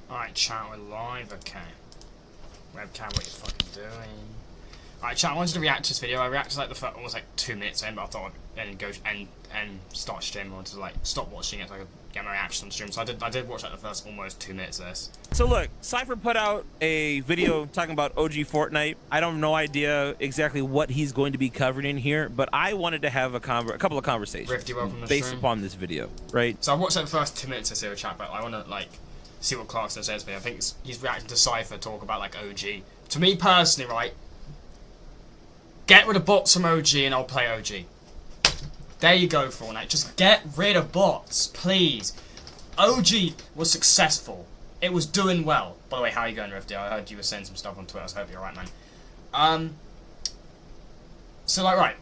Alright, chat, we're live, okay. Webcam, what you fucking doing? Alright, chat, I wanted to react to this video. I reacted like the first, almost like 2 minutes in, but I thought I'd then go and start stream. I wanted to like stop watching it so I could get my reaction on stream. So I did watch like the first almost 2 minutes of this. So look, Cypher put out a video talking about OG Fortnite. I don't have no idea exactly what he's going to be covering in here, but I wanted to have a couple of conversations Rifty, welcome to the based stream. upon this video, right? So I watched like the first 2 minutes of this video, chat, but I want to like see what Clarkson says to me. I think he's reacting to Cypher talk about like OG. To me personally, right, get rid of bots from OG and I'll play OG. There you go, Fortnite. Just get rid of bots, please. OG was successful. It was doing well. By the way, how are you going, Rifty? I heard you were saying some stuff on Twitter, so I hope you're alright, man. So like, right,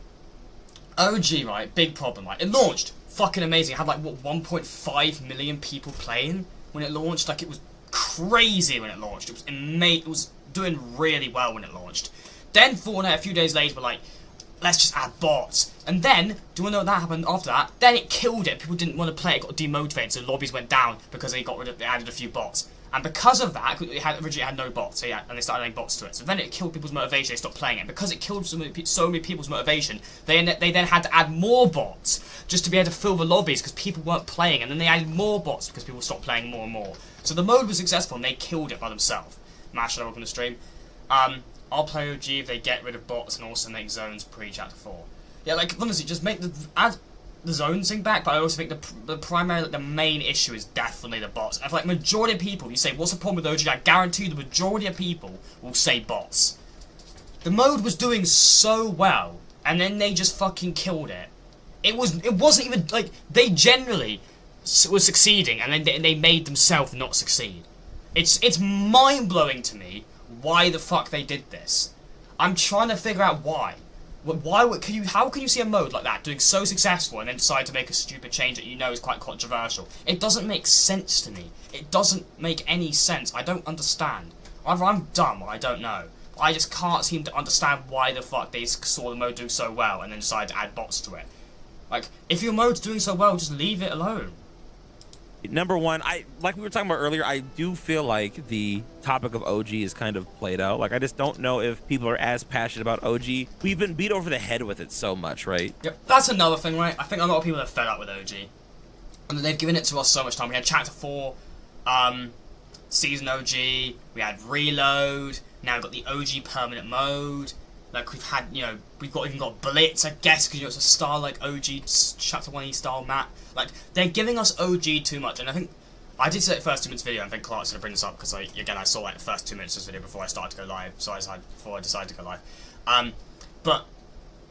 OG, right, big problem, right, it launched, fucking amazing, it had like, what, 1.5 million people playing when it launched, like, it was crazy when it launched, it was amazing, it was doing really well when it launched. Then Fortnite, a few days later, were like, let's just add bots, and then, do you want to know what that happened after that? Then it killed it, people didn't want to play, it got demotivated, so lobbies went down, because they added a few bots. And because of that, originally it had no bots, so yeah, and they started adding bots to it. So then it killed people's motivation, they stopped playing it. Because it killed so many people's motivation, they then had to add more bots, just to be able to fill the lobbies, because people weren't playing. And then they added more bots, because people stopped playing more and more. So the mode was successful, and they killed it by themselves. Mash, welcome to the stream. I'll play OG if they get rid of bots, and also make zones pre-chapter 4. Yeah, like, honestly, just add the zones thing back, but I also think the primary, like, the main issue is definitely the bots. I feel like majority of people, you say, what's the problem with OG? I guarantee you the majority of people will say bots. The mode was doing so well, and then they just fucking killed it. It wasn't even, like, they generally were succeeding, and then they made themselves not succeed. It's mind-blowing to me why the fuck they did this. I'm trying to figure out why. How can you see a mode like that doing so successful and then decide to make a stupid change that you know is quite controversial? It doesn't make sense to me. It doesn't make any sense. I don't understand. Either I'm dumb or I don't know. I just can't seem to understand why the fuck they saw the mode doing so well and then decided to add bots to it. Like, if your mode's doing so well, just leave it alone. Number one, like we were talking about earlier, I do feel like the topic of OG is kind of played out. Like, I just don't know if people are as passionate about OG. We've been beat over the head with it so much, right? Yep, that's another thing, right? I think a lot of people are fed up with OG. And they've given it to us so much time. We had Chapter 4, Season OG, we had Reload, now we've got the OG Permanent Mode. Like, we've had, you know, we've even got Blitz, I guess, because, you know, it's a style like OG Chapter 1E style map. Like, they're giving us OG too much, and I think, I did say the first 2 minutes video, and I think Clark's going to bring this up, because, again, I saw, like, the first 2 minutes of this video before I started to go live, before I decided to go live. But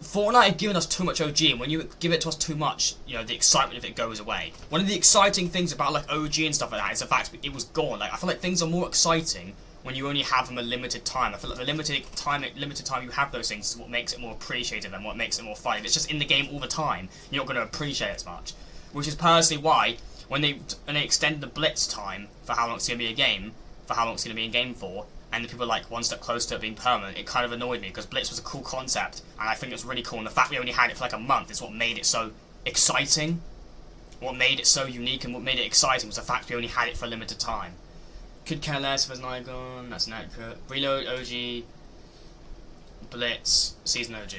Fortnite have given us too much OG, and when you give it to us too much, you know, the excitement of it goes away. One of the exciting things about, like, OG and stuff like that is the fact it was gone. Like, I feel like things are more exciting when you only have them a limited time. I feel like the limited time you have those things is what makes it more appreciated and what makes it more fun. If it's just in the game all the time, you're not going to appreciate it as much. Which is personally why, when they extended the Blitz time for how long it's going to be a game, for how long it's going to be in game for, and the people are like one step closer to it being permanent, it kind of annoyed me, because Blitz was a cool concept, and I think it's really cool, and the fact we only had it for like a month is what made it so exciting. What made it so unique and what made it exciting was the fact we only had it for a limited time. Could care less if there's an icon, that's inaccurate. Reload, OG, Blitz, Season OG.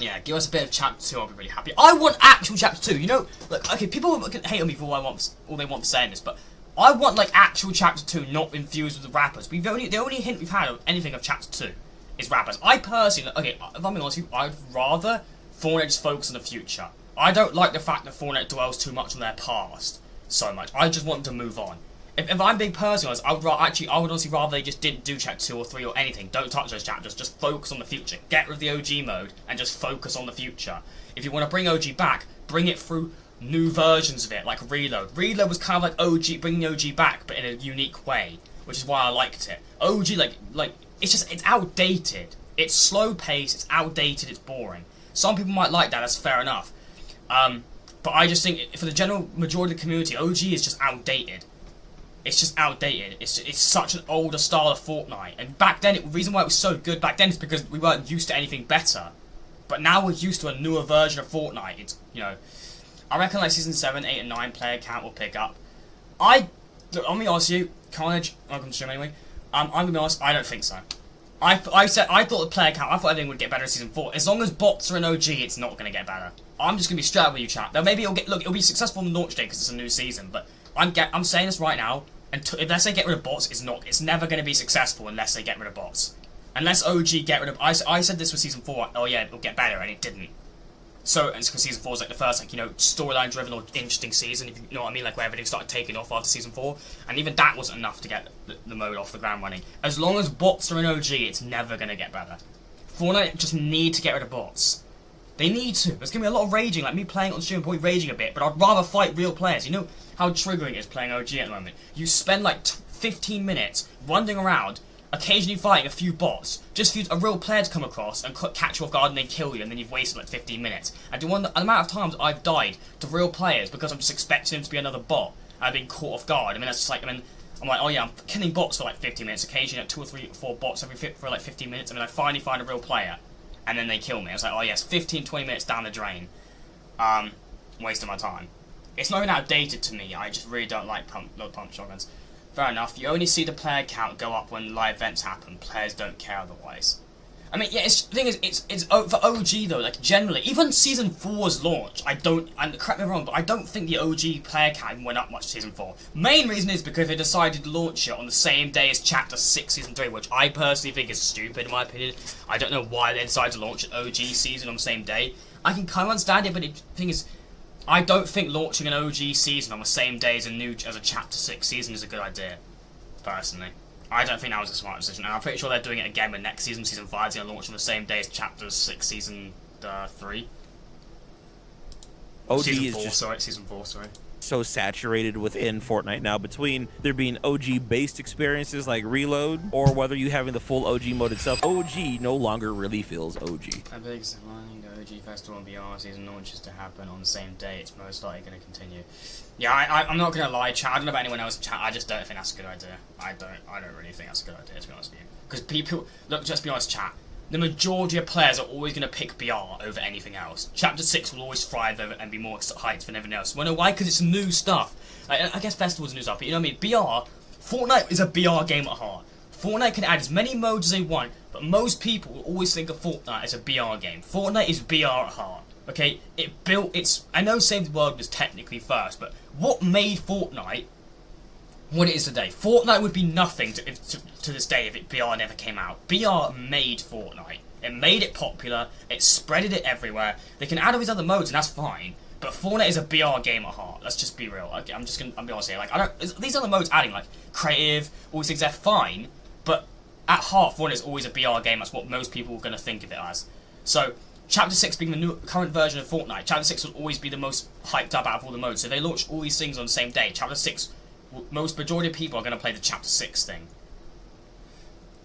Yeah, give us a bit of Chapter 2, I'll be really happy. I want actual Chapter 2, you know? Look, okay, people can hate on me for all they want for saying this, but I want, like, actual Chapter 2, not infused with the rappers. The only hint we've had of anything of Chapter 2 is rappers. I personally, okay, if I'm being honest with you, I'd rather Fortnite just focus on the future. I don't like the fact that Fortnite dwells too much on their past so much. I just want them to move on. If I'm being personally honest, I would honestly rather they just didn't do Chapter 2 or 3 or anything. Don't touch those chapters, just focus on the future. Get rid of the OG mode and just focus on the future. If you want to bring OG back, bring it through new versions of it, like Reload. Reload was kind of like OG, bringing OG back, but in a unique way, which is why I liked it. OG, like it's outdated. It's slow paced, it's outdated, it's boring. Some people might like that, that's fair enough. But I just think, for the general majority of the community, OG is just outdated. It's just outdated. It's such an older style of Fortnite. And back then, the reason why it was so good back then is because we weren't used to anything better. But now we're used to a newer version of Fortnite. It's, you know, I reckon like Season 7, 8, and 9 player count will pick up. I'll be honest with you, Carnage, welcome to the stream anyway. I'm gonna be honest, I don't think so. I thought the player count, I thought everything would get better in Season 4. As long as bots are an OG, it's not gonna get better. I'm just gonna be straight up with you, chat. Now maybe it'll be successful on launch day because it's a new season, but I'm saying this right now, unless they get rid of bots, it's never gonna be successful unless they get rid of bots. Unless OG get rid of, I said this was Season 4, oh yeah, it'll get better, and it didn't. So, and it's because Season 4 is like the first, like, you know, storyline driven or interesting season, if you know what I mean, like where everything started taking off after Season 4, and even that wasn't enough to get the mode off the ground running. As long as bots are in OG, it's never going to get better. Fortnite just need to get rid of bots. They need to. There's going to be a lot of raging, like me playing on stream, probably raging a bit, but I'd rather fight real players. You know how triggering it is playing OG at the moment? You spend like 15 minutes running around, occasionally fighting a few bots, just for a real player to come across and catch you off guard and then kill you, and then you've wasted like 15 minutes. And the amount of times I've died to real players because I'm just expecting him to be another bot, and I've been caught off guard. I mean, that's just like, I'm like, oh yeah, I'm killing bots for like 15 minutes, occasionally like 2 or 3 or 4 bots for like 15 minutes, and then I finally find a real player, and then they kill me. I was like, oh yes, 15, 20 minutes down the drain. Wasting my time. It's not even outdated to me, I just really don't like pump shotguns. Fair enough, you only see the player count go up when live events happen, players don't care otherwise. I mean, yeah, the thing is, it's for OG though, like generally, even Season 4's launch, and correct me wrong, but I don't think the OG player count went up much Season 4. Main reason is because they decided to launch it on the same day as Chapter 6 Season 3, which I personally think is stupid in my opinion. I don't know why they decided to launch an OG season on the same day. I can kind of understand it, but the thing is, I don't think launching an OG season on the same day as a Chapter 6 season is a good idea, personally. I don't think that was a smart decision, and I'm pretty sure they're doing it again with next season. Season 5 is going to launch on the same day as Chapter 6 Season 3. OG Season is 4, just Season 4, sorry. so saturated within Fortnite now, between there being OG based experiences like Reload or whether you having the full OG mode itself. OG no longer really feels OG. I beg wanting the OG Festival and BR season launches to happen on the same day. It's most likely going to continue. Yeah, I'm not going to lie, chat. I don't know about anyone else in chat. I just don't think that's a good idea. I don't really think that's a good idea, to be honest with you. Because people, look, just be honest, chat. The majority of players are always going to pick BR over anything else. Chapter 6 will always thrive over and be more hyped than everything else. Well, no, why? Because it's new stuff. I guess Festival's new stuff, but you know what I mean? Fortnite is a BR game at heart. Fortnite can add as many modes as they want, but most people will always think of Fortnite as a BR game. Fortnite is BR at heart. Okay? I know Save the World was technically first, but what made Fortnite what it is today? Fortnite would be nothing to this day if BR never came out. BR made Fortnite. It made it popular. It spreaded it everywhere. They can add all these other modes, and that's fine. But Fortnite is a BR game at heart. Let's just be real. Okay, I'm be honest here. Like, these other modes adding, like creative, all these things, they're fine. But at heart, Fortnite is always a BR game. That's what most people are going to think of it as. So, Chapter 6 being the current version of Fortnite, Chapter 6 will always be the most hyped up out of all the modes. So if they launch all these things on the same day, Chapter 6, majority of people are going to play the Chapter 6 thing.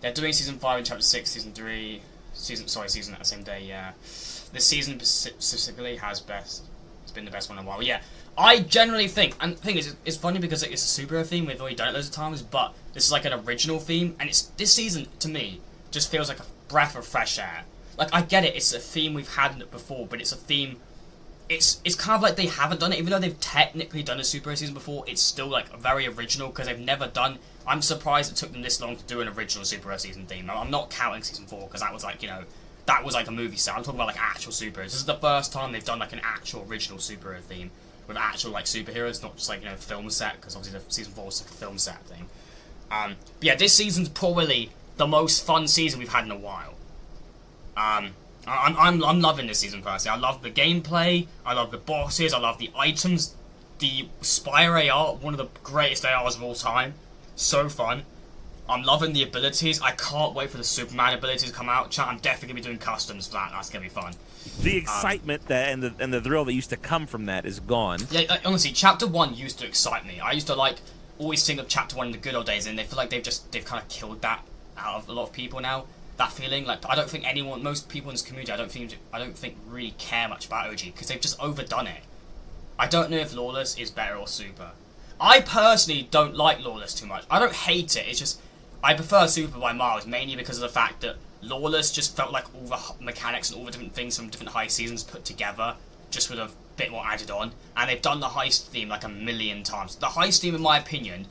They're doing Season 5 and Chapter 6, Season 3, season at the same day, yeah. This season specifically it's been the best one in a while. Yeah, I generally think, and the thing is, it's funny because it's a superhero theme, we've already done it loads of times, but this is like an original theme, and this season, to me, just feels like a breath of fresh air. Like, I get it, it's a theme we've had before, but it's a theme, it's kind of like they haven't done it, even though they've technically done a superhero season before, it's still, like, very original, because they've never done, I'm surprised it took them this long to do an original superhero season theme. I'm not counting Season 4, because that was like, you know, that was like a movie set. I'm talking about, like, actual superheroes. This is the first time they've done, like, an actual original superhero theme, with actual, like, superheroes, not just, like, you know, film set, because obviously the Season 4 was like a film set thing. But yeah, this season's probably the most fun season we've had in a while. I'm loving this season personally. I love the gameplay, I love the bosses, I love the items, the Spire AR, one of the greatest ARs of all time. So fun. I'm loving the abilities. I can't wait for the Superman abilities to come out. I'm definitely gonna be doing customs for that. That's gonna be fun. The excitement and the thrill that used to come from that is gone. Yeah, like, honestly, Chapter 1 used to excite me. I used to always think of Chapter 1 in the good old days, and they feel like they've kind of killed that out of a lot of people now. That feeling, like, I don't think most people in this community, I don't think really care much about OG because they've just overdone it. I don't know if Lawless is better or Super. I personally don't like Lawless too much. I don't hate it. It's just I prefer Super by miles, mainly because of the fact that Lawless just felt like all the mechanics and all the different things from different heist seasons put together, just with a bit more added on. And they've done the heist theme like a million times. The heist theme, in my opinion,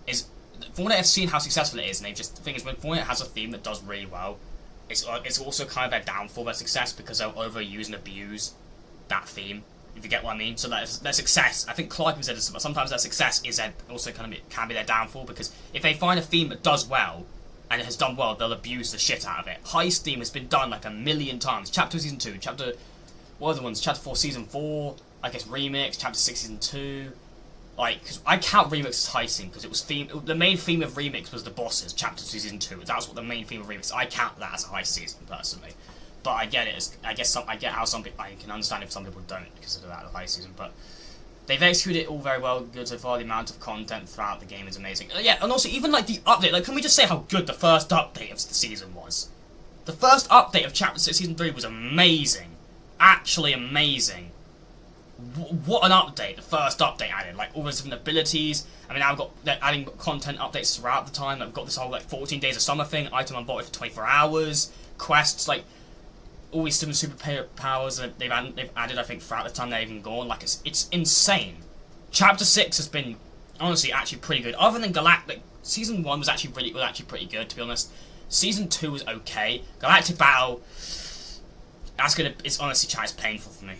is Fortnite has seen how successful it is, and the thing is, when Fortnite has a theme that does really well, it's also kind of their downfall, their success, because they'll overuse and abuse that theme, if you get what I mean. So their success, I think Clark even said this, but sometimes their success is also kind of can be their downfall, because if they find a theme that does well, and it has done well, they'll abuse the shit out of it. Heist theme has been done like a million times. Chapter 2 Season 2, what are the ones? Chapter 4 Season 4, I guess Remix, Chapter 6 Season 2, like, cause I count Remix as heisting, because it was the main theme of Remix was the bosses, Chapter 2 Season 2, that's what the main theme of Remix, I count that as a heist season, personally. But I get it, I get how some people, I can understand if some people don't consider that a heist season, but they've executed it all very well, good so far, the amount of content throughout the game is amazing. Yeah, and also, even like the update, like, can we just say how good the first update of the season was? The first update of Chapter 6 Season 3 was amazing. Actually amazing. What an update, the first update added, like all those different abilities. I mean, now they're adding content updates throughout the time. I've got this whole like 14 days of summer thing, item unbought for 24 hours, quests, like all these different super powers that they've added, I think, throughout the time they've even gone. Like, it's insane. Chapter 6 has been, honestly, actually pretty good. Other than Galactic, Season 1 was actually pretty good, to be honest. Season 2 was okay. Galactic Battle, it's honestly, chat, it's painful for me.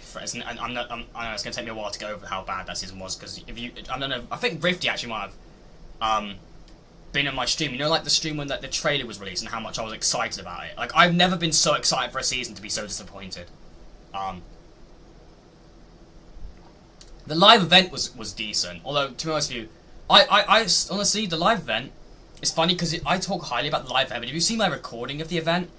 I know it's gonna take me a while to go over how bad that season was, because I don't know, I think Rifty actually might have been on my stream. You know, like the stream when the trailer was released and how much I was excited about it. Like, I've never been so excited for a season to be so disappointed. The live event was decent, although to be honest with you, I honestly, the live event, it's funny because I talk highly about the live event, but if you see my recording of the event,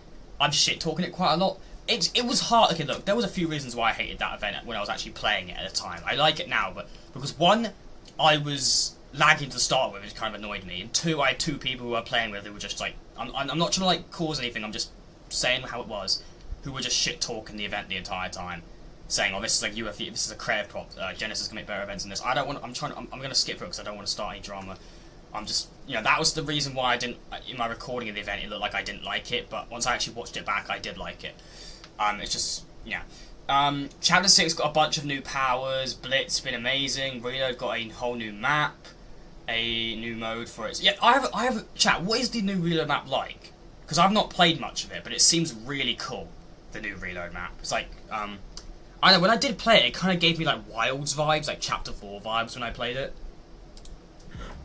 I'm shit talking it quite a lot. It was hard. Okay, look, there was a few reasons why I hated that event when I was actually playing it at the time. I like it now, but because one, I was lagging to start with, which kind of annoyed me, and two, I had two people who I were playing with who were just like, I'm not trying to like cause anything, I'm just saying how it was, who were just shit talking the event the entire time, saying, oh, this is like UFE, this is a creative prop, Genesis can make better events than this. I don't want, I'm going to skip through it because I don't want to start any drama. I'm just, you know, that was the reason why I didn't, in my recording of the event, it looked like I didn't like it, but once I actually watched it back, I did like it. It's just, yeah. Chapter 6 got a bunch of new powers, Blitz been amazing, Reload got a whole new map, a new mode for it. Yeah, I have, chat, what is the new Reload map like? Because I've not played much of it, but it seems really cool, the new Reload map. It's like, I don't know, when I did play it, it kind of gave me like Wilds vibes, like Chapter 4 vibes when I played it.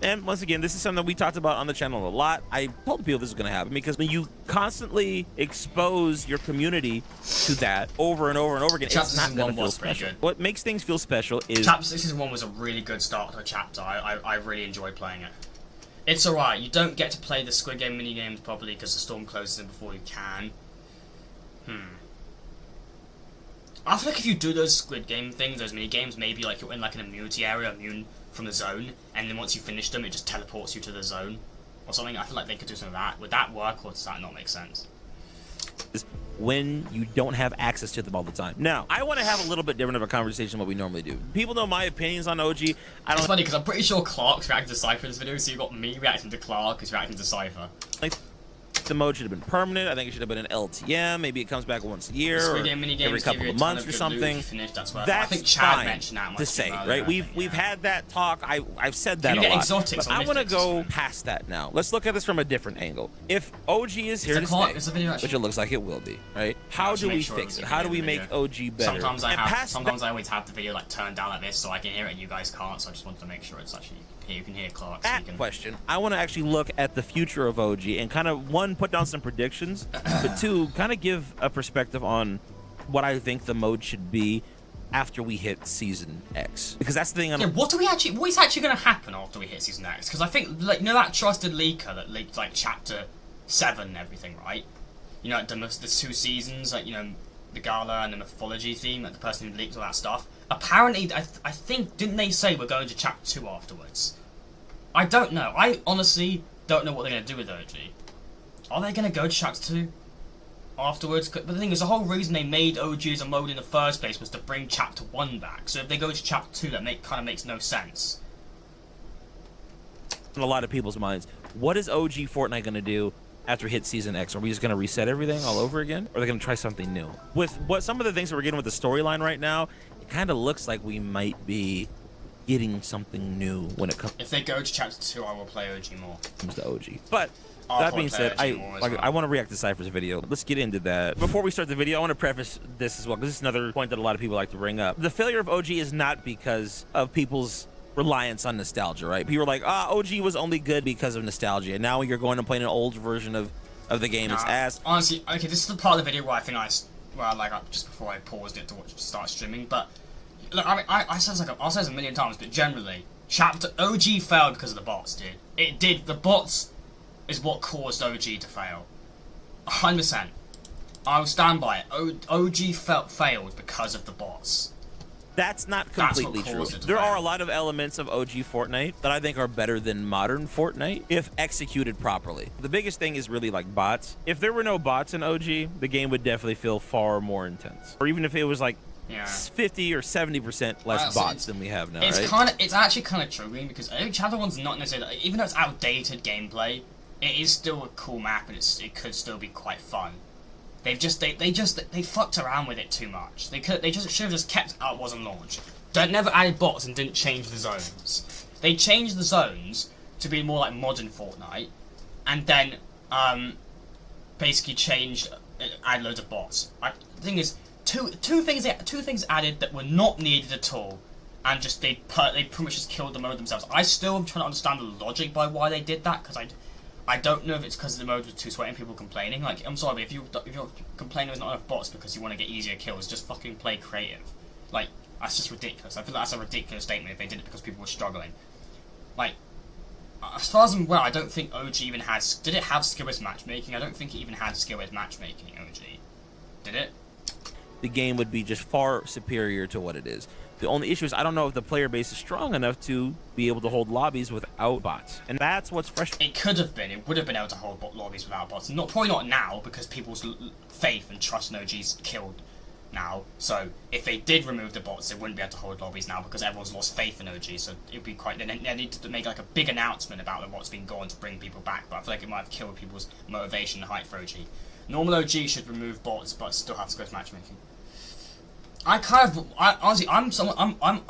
And once again, this is something we talked about on the channel a lot. I told people this was going to happen because when you constantly expose your community to that over and over and over again, Chapter it's not going to feel special. good. What makes things feel special is... Chapter 6 Season 1 was a really good start to a chapter. I really enjoyed playing it. It's alright, you don't get to play the Squid Game minigames properly because the storm closes in before you can. I feel like if you do those Squid Game things, those minigames, maybe like you're in like an immunity area, immune from the zone, and then once you finish them, it just teleports you to the zone or something. I feel like they could do something like that. Would that work, or does that not make sense? When you don't have access to them all the time. Now, I want to have a little bit different of a conversation than what we normally do. People know my opinions on OG. It's funny because I'm pretty sure Clark's reacting to Cypher in this video, so you got me reacting to Clark who's reacting to Cypher. Like, the mode should have been permanent. I think it should have been an LTM. Maybe it comes back once a year or every couple of months or something. That's I think Chad fine mentioned that to say, right? We've had that talk. I've said that a lot. Exotics, but I want to go past that now. Let's look at this from a different angle. If OG is here to stay, which it looks like it will be, right? How do we fix it? How do we make OG better? Sometimes I always have the video like turned down like this so I can hear it and you guys can't. So I just wanted to make sure it's actually you can hear Clark. That question, I want to actually look at the future of OG and kind of, one, put down some predictions, but two, kind of give a perspective on what I think the mode should be after we hit Season X. Because that's the thing. What is actually going to happen after we hit Season X? Because I think, like, you know that trusted leaker that leaked like Chapter 7 and everything, right? You know, the 2 seasons, like, you know, the Gala and the mythology theme, like the person who leaked all that stuff. Apparently, I think, didn't they say we're going to Chapter 2 afterwards? I don't know. I honestly don't know what they're going to do with OG. Are they going to go to Chapter 2 afterwards? But the thing is, the whole reason they made OG as a mode in the first place was to bring Chapter 1 back. So if they go to Chapter 2, that kind of makes no sense. In a lot of people's minds, what is OG Fortnite going to do after we hit Season X? Are we just going to reset everything all over again? Or are they going to try something new? With what some of the things that we're getting with the storyline right now, it kind of looks like we might be getting something new when it If they go to chapter 2, I will play OG more. comes to OG. But I'll that probably being play said, OG more as well. I want to react to Cypher's video. Let's get into that. Before we start the video, I want to preface this as well, because this is another point that a lot of people like to bring up. The failure of OG is not because of people's reliance on nostalgia, right? People are like, OG was only good because of nostalgia, and now you're going and playing an old version of the game. It's ass. Honestly, okay, this is the part of the video where I think just before I paused it to start streaming, but look, I mean, I said this I'll say this a million times, but generally, chapter OG failed because of the bots, dude. It did. The bots is what caused OG to fail. 100%. I will stand by it. OG failed because of the bots. That's not completely true. There are a lot of elements of OG Fortnite that I think are better than modern Fortnite if executed properly. The biggest thing is really like bots. If there were no bots in OG, the game would definitely feel far more intense. Or even if it was like 50 or 70% less bots than we have now, It's actually kind of troubling because chapter 1's not necessarily, even though it's outdated gameplay, it is still a cool map and it could still be quite fun. They fucked around with it too much. They should have just kept how it was on launch. Never added bots and didn't change the zones. They changed the zones to be more like modern Fortnite, and then basically added loads of bots. The thing is, two things added that were not needed at all, and they pretty much just killed the mode themselves. I still am trying to understand the logic by why they did that, because I don't know if it's because the mode was too sweaty and people complaining. Like, I'm sorry, but if you're complaining there's not enough bots because you want to get easier kills, just fucking play creative. Like, that's just ridiculous. I feel like that's a ridiculous statement if they did it because people were struggling. Like, as far as I'm aware, I don't think OG even has... Did it have skill-based matchmaking? I don't think it even had skill-based matchmaking, OG. Did it? The game would be just far superior to what it is. The only issue is I don't know if the player base is strong enough to be able to hold lobbies without bots. And that's what's frustrating. It could have been. It would have been able to hold lobbies without bots. Probably not now, because people's faith and trust in OG's killed now. So if they did remove the bots, they wouldn't be able to hold lobbies now because everyone's lost faith in OG. So it'd be quite... They need to make like a big announcement about what's been gone to bring people back. But I feel like it might have killed people's motivation and hype for OG. Normal OG should remove bots, but still have script matchmaking. Honestly, I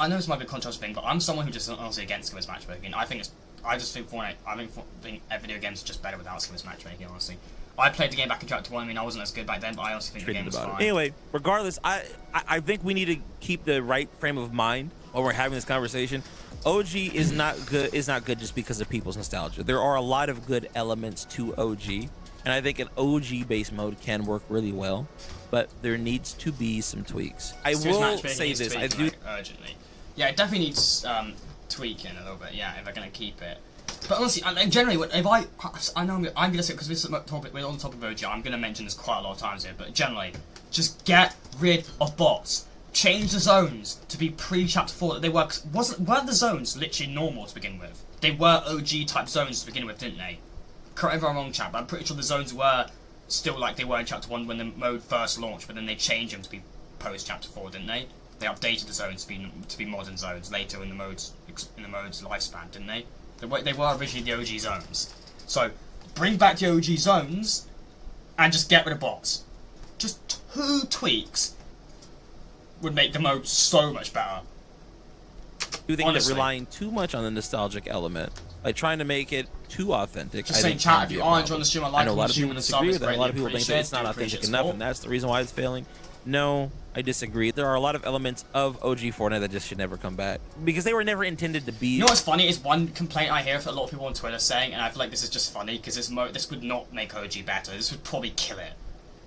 know this might be a controversial thing, but I'm someone who just honestly against skill-based matchmaking. I just think Fortnite, think video games are just better without skill-based matchmaking, honestly. I played the game back in chapter 1, I mean, I wasn't as good back then, but I honestly think the game was fine. Anyway, regardless, I think we need to keep the right frame of mind while we're having this conversation. OG is not good just because of people's nostalgia. There are a lot of good elements to OG, and I think an OG-based mode can work really well. But there needs to be some tweaks. I will say this, I do urgently. Yeah, it definitely needs tweaking a little bit. Yeah, if they're gonna keep it. But honestly, generally, if I know I'm gonna say because we're on the topic of OG, I'm gonna mention this quite a lot of times here. But generally, just get rid of bots. Change the zones to be pre-chapter 4 that they were. Weren't the zones literally normal to begin with? They were OG type zones to begin with, didn't they? Correct me if I'm wrong, chap. But I'm pretty sure the zones were still like they were in chapter 1 when the mode first launched, but then they changed them to be post chapter 4, didn't they? They updated the zones to be modern zones later in the mode's lifespan, didn't they? They were originally the OG zones. So bring back the OG zones and just get rid of bots. Just 2 tweaks would make the mode so much better. You think that relying too much on the nostalgic element, like trying to make it too authentic. Just saying, chat, if you are enjoying the stream, I know a lot of people disagree with that. A lot of people think that it's not authentic enough, and that's the reason why it's failing. No, I disagree. There are a lot of elements of OG Fortnite that just should never come back because they were never intended to be. You know what's funny is one complaint I hear from a lot of people on Twitter saying, and I feel like this is just funny because this would not make OG better. This would probably kill it.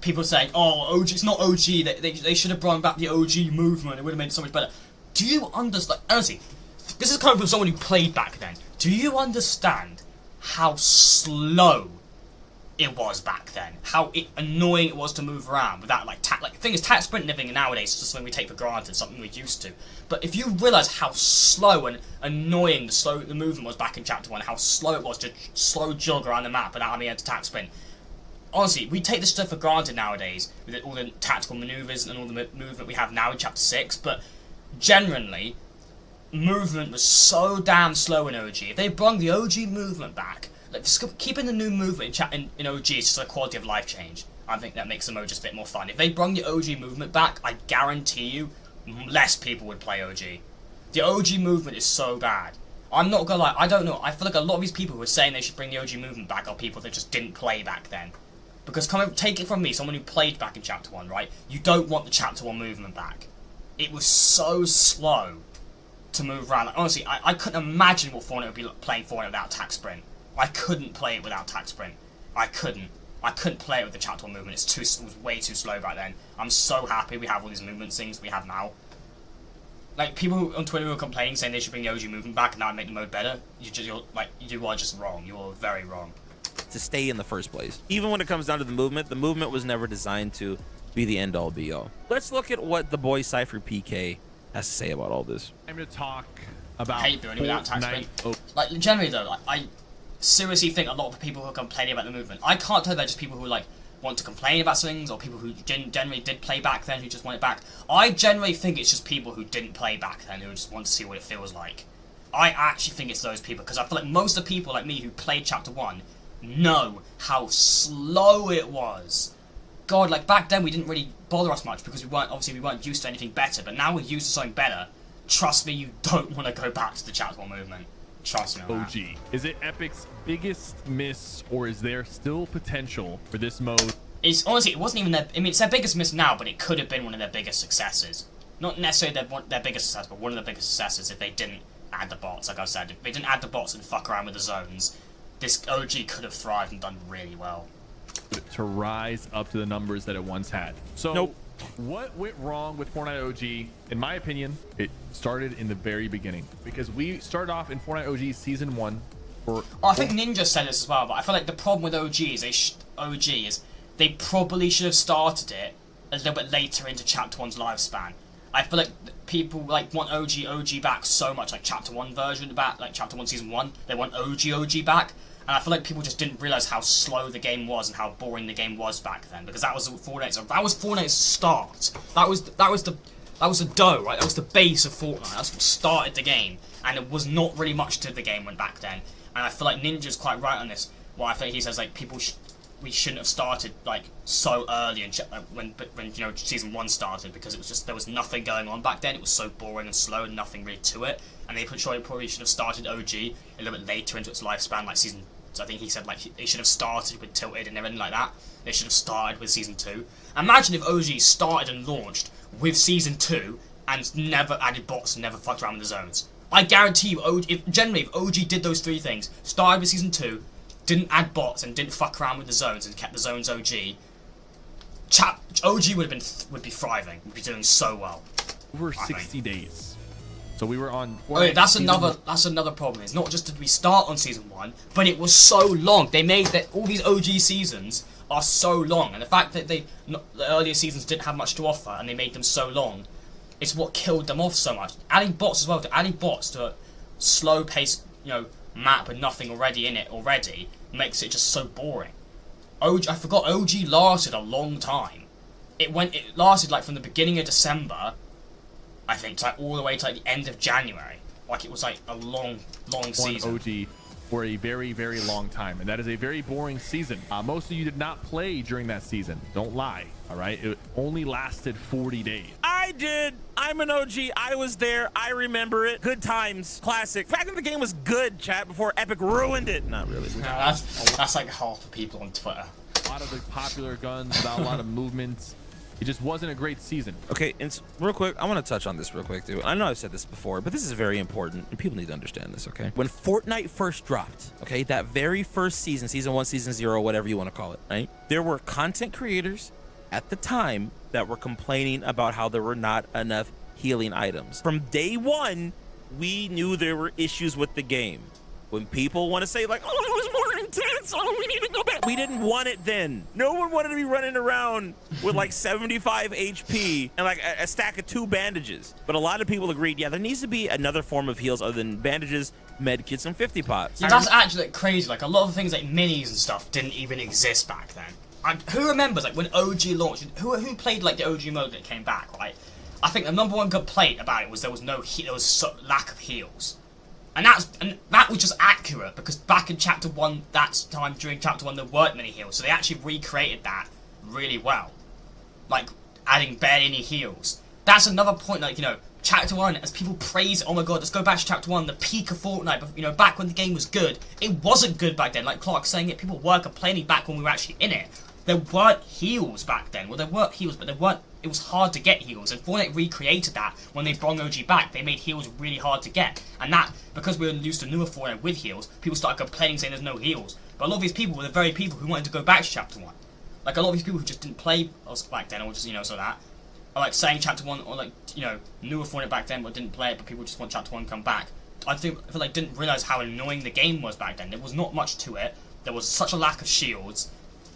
People saying, "Oh, OG, it's not OG. They should have brought back the OG movement. It would have made it so much better." Do you understand? Honestly, this is coming from someone who played back then. Do you understand how slow it was back then? How annoying it was to move around without the thing is, tap sprint living nowadays is just something we take for granted, something we're used to. But if you realise how slow and annoying the movement was back in chapter 1, how slow it was to slow jog around the map without having to tap sprint. Honestly, we take this stuff for granted nowadays with all the tactical manoeuvres and all the movement we have now in chapter 6, but generally, movement was so damn slow in OG. If they brought the OG movement back, like keeping the new movement in OG is just a quality of life change. I think that makes the mode just a bit more fun. If they brought the OG movement back, I guarantee you, less people would play OG. The OG movement is so bad. I'm not gonna lie, I don't know. I feel like a lot of these people who are saying they should bring the OG movement back are people that just didn't play back then. Because take it from me, someone who played back in Chapter 1, right? You don't want the Chapter 1 movement back. It was so slow to move around. Like, honestly, I couldn't imagine what Fortnite would be like playing Fortnite without attack sprint. I couldn't play it without attack sprint. I couldn't play it with the Chapter 1 movement. It was way too slow back then. I'm so happy we have all these movement things we have now. Like, people on Twitter who are complaining, saying they should bring the OG movement back and that would make the mode better. You are just wrong. You are very wrong. To stay in the first place. Even when it comes down to the movement was never designed to be the end-all be-all. Let's look at what the boy Cypher PK has to say about all this. I'm going to talk about I hate doing it without attack sprint. Oh. Like, generally though, like, I seriously think a lot of the people who are complaining about the movement, I can't tell they're just people who like want to complain about things, or people who generally did play back then who just want it back. I generally think it's just people who didn't play back then who just want to see what it feels like. I actually think it's those people, because I feel like most of the people like me who played Chapter 1 know how slow it was. God, like back then we didn't really bother us much because we weren't used to anything better, but now we're used to something better. Trust me, you don't want to go back to the Chapter 1 movement. Trust me on that. OG. Is it Epic's biggest miss, or is there still potential for this mode? It's honestly, it wasn't even their. I mean, it's their biggest miss now, but it could have been one of their biggest successes. Not necessarily their biggest success, but one of the biggest successes if they didn't add the bots. Like I said, if they didn't add the bots and fuck around with the zones, this OG could have thrived and done really well. To rise up to the numbers that it once had. So, Nope. What went wrong with Fortnite OG? In my opinion, it started in the very beginning, because we started off in Fortnite OG Season 1. I think Ninja said this as well, but I feel like the problem with OG is they probably should have started it a little bit later into Chapter 1's lifespan. I feel like people like want OG back so much, like Chapter 1 version back, like Chapter 1 Season 1. They want OG back. And I feel like people just didn't realise how slow the game was and how boring the game was back then, because that was Fortnite's start. That was the dough, right? That was the base of Fortnite. That's what started the game, and it was not really much to the game when back then. And I feel like Ninja's quite right on this. Well, I think he says like we shouldn't have started like so early and when you know Season 1 started, because it was just there was nothing going on back then. It was so boring and slow and nothing really to it. And they probably should have started OG a little bit later into its lifespan, like Season. So I think he said like they should have started with Tilted and everything like that. They should have started with Season 2. Imagine if OG started and launched with Season 2 and never added bots and never fucked around with the zones. I guarantee you, if OG did those three things, started with Season 2, didn't add bots and didn't fuck around with the zones and kept the zones OG, OG would be thriving, would be doing so well. Over 60 days. So we were on. Okay, that's another problem. It's not just did we start on Season 1, but it was so long. They made that all these OG seasons are so long, and the fact that the earlier seasons didn't have much to offer and they made them so long, it's what killed them off so much. Adding bots as well, adding bots to a slow paced, map with nothing already in it makes it just so boring. I forgot OG lasted a long time. It lasted like from the beginning of December, I think, to like all the way to like the end of January. Like it was like a long season. OG for a very, very long time, and that is a very boring season. Most of you did not play during that season. Don't lie, all right? It only lasted 40 days. I did. I'm an OG. I was there. I remember it. Good times. Classic. Back when the game was good, chat, before Epic ruined it. Not really. No, that's like half the people on Twitter. A lot of the popular guns without a lot of movements. It just wasn't a great season. Okay, and real quick, I want to touch on this real quick, too. I know I've said this before, but this is very important, and people need to understand this, okay? When Fortnite first dropped, okay, that very first season, Season 1, Season 0, whatever you want to call it, right? There were content creators at the time that were complaining about how there were not enough healing items. From day one, we knew there were issues with the game. When people want to say like, oh, it was more intense, oh, we need to go back. We didn't want it then. No one wanted to be running around with like 75 HP and like a stack of 2 bandages. But a lot of people agreed, yeah, there needs to be another form of heals other than bandages, medkits, and 50 pots. Yeah, that's actually like, crazy. Like a lot of things like minis and stuff didn't even exist back then. Who remembers like when OG launched? Who played like the OG mode that came back? Right? I think the number one complaint about it was there was lack of heals. And that was just accurate, because back in Chapter 1, that time during Chapter 1, there weren't many heals, so they actually recreated that really well. Like, adding barely any heals. That's another point, like, Chapter 1, as people praise, oh my god, let's go back to Chapter 1, the peak of Fortnite, but, you know, back when the game was good. It wasn't good back then, like Clark's saying it, people were complaining back when we were actually in it. There weren't heals back then. Well, there weren't heals, but there weren't, it was hard to get heals, and Fortnite recreated that when they brought OG back. They made heals really hard to get, and that, because we were used to newer Fortnite with heals, people started complaining saying there's no heals. But a lot of these people were the very people who wanted to go back to Chapter 1. Like, a lot of these people who just didn't play us back then, or just, you know, so that, are like saying Chapter 1, or like, you know, newer Fortnite back then, but didn't play it, but people just want Chapter 1 to come back. I feel like didn't realise how annoying the game was back then. There was not much to it. There was such a lack of shields.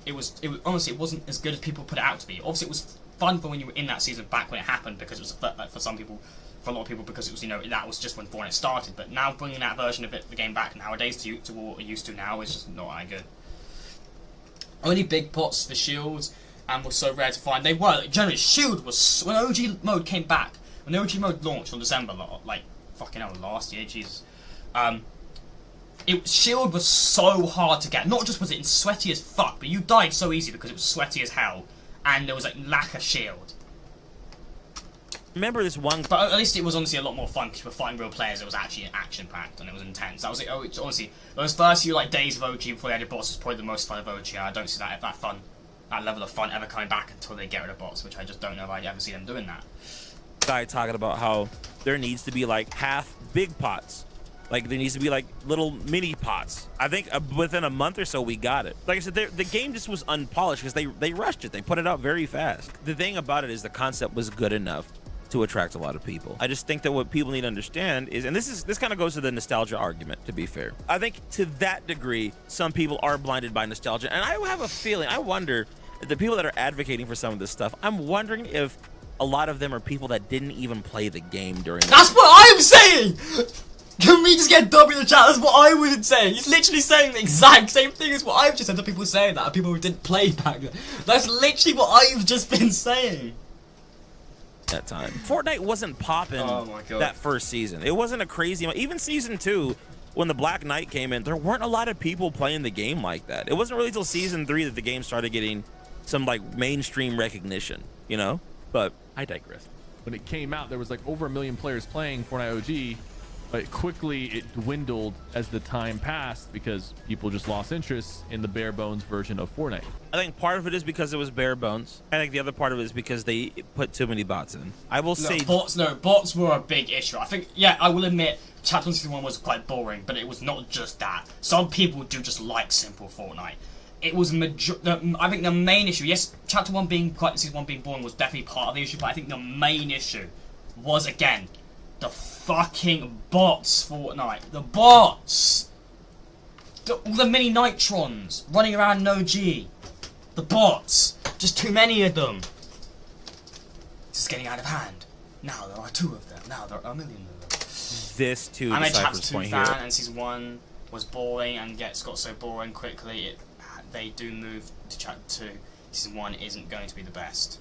It was honestly, it wasn't as good as people put it out to be. Obviously, it was fun for when you were in that season back when it happened, because it was like, for some people, for a lot of people, because it was, you know, that was just when Fortnite started. But now bringing that version of it, the game back nowadays to what we're used to now is just not that good. Only big pots for shields, and were so rare to find. They were, like, generally, shield was, when OG mode came back, when the OG mode launched on December, like, fucking hell, last year, Jesus, shield was so hard to get. Not just was it sweaty as fuck, but you died so easy because it was sweaty as hell, and there was, like, lack of shield. Remember this one... But at least it was honestly a lot more fun because you were fighting real players. It was actually action-packed and it was intense. That was it. Honestly, those first few like days of OG before they added bots was probably the most fun of OG. I don't see that level of fun ever coming back until they get rid of bots, which I just don't know if I'd ever see them doing that. Guy talking about how there needs to be like half big pots. Like there needs to be like little mini pots. I think within a month or so we got it. Like I said, the game just was unpolished because they rushed it. They put it out very fast. The thing about it is the concept was good enough to attract a lot of people. I just think that what people need to understand is, and this kind of goes to the nostalgia argument, to be fair. I think to that degree, some people are blinded by nostalgia, and I have a feeling, I wonder, the people that are advocating for some of this stuff, I'm wondering if a lot of them are people that didn't even play the game during That's what I'm saying! Can we just get W in the chat? That's what I was saying. He's literally saying the exact same thing as what I've just said to people saying that, people who didn't play back then. That's literally what I've just been saying. That time. Fortnite wasn't popping that first season. It wasn't a crazy, even season 2, when the Black Knight came in, there weren't a lot of people playing the game like that. It wasn't really until season 3 that the game started getting some like mainstream recognition, you know? But I digress. When it came out, there was like over 1 million players playing Fortnite OG, but quickly it dwindled as the time passed because people just lost interest in the bare bones version of Fortnite. I think part of it is because it was bare bones. I think the other part of it is because they put too many bots in. I will say bots were a big issue. I think, yeah, I will admit Chapter 1 Season 1 was quite boring, but it was not just that. Some people do just like simple Fortnite. It was I think the main issue, yes, Chapter 1 being Season 1 being boring was definitely part of the issue, but I think the main issue was, again, the fucking bots, Fortnite. The bots! All the mini Nitrons running around in OG. The bots. Just too many of them. This is getting out of hand. Now there are 2 of them. Now there are 1 million of them. This too. I'm a Chapter 2 fan, and Season 1 was boring and got so boring quickly. They do move to Chapter 2. Season 1 isn't going to be the best.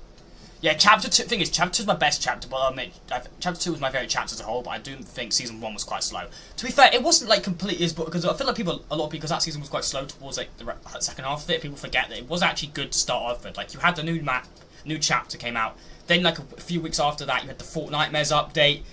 Yeah, Chapter 2, thing is, Chapter 2 is my best chapter, but I'll admit, Chapter 2 was my favourite chapter as a whole, but I do think Season 1 was quite slow. To be fair, it wasn't, like, completely as, because I feel like a lot of people, because that season was quite slow towards, like, the second half of it, people forget that it was actually good to start off with. Like, you had the new map, new chapter came out, then, like, a few weeks after that, you had the Fortnite Mez update,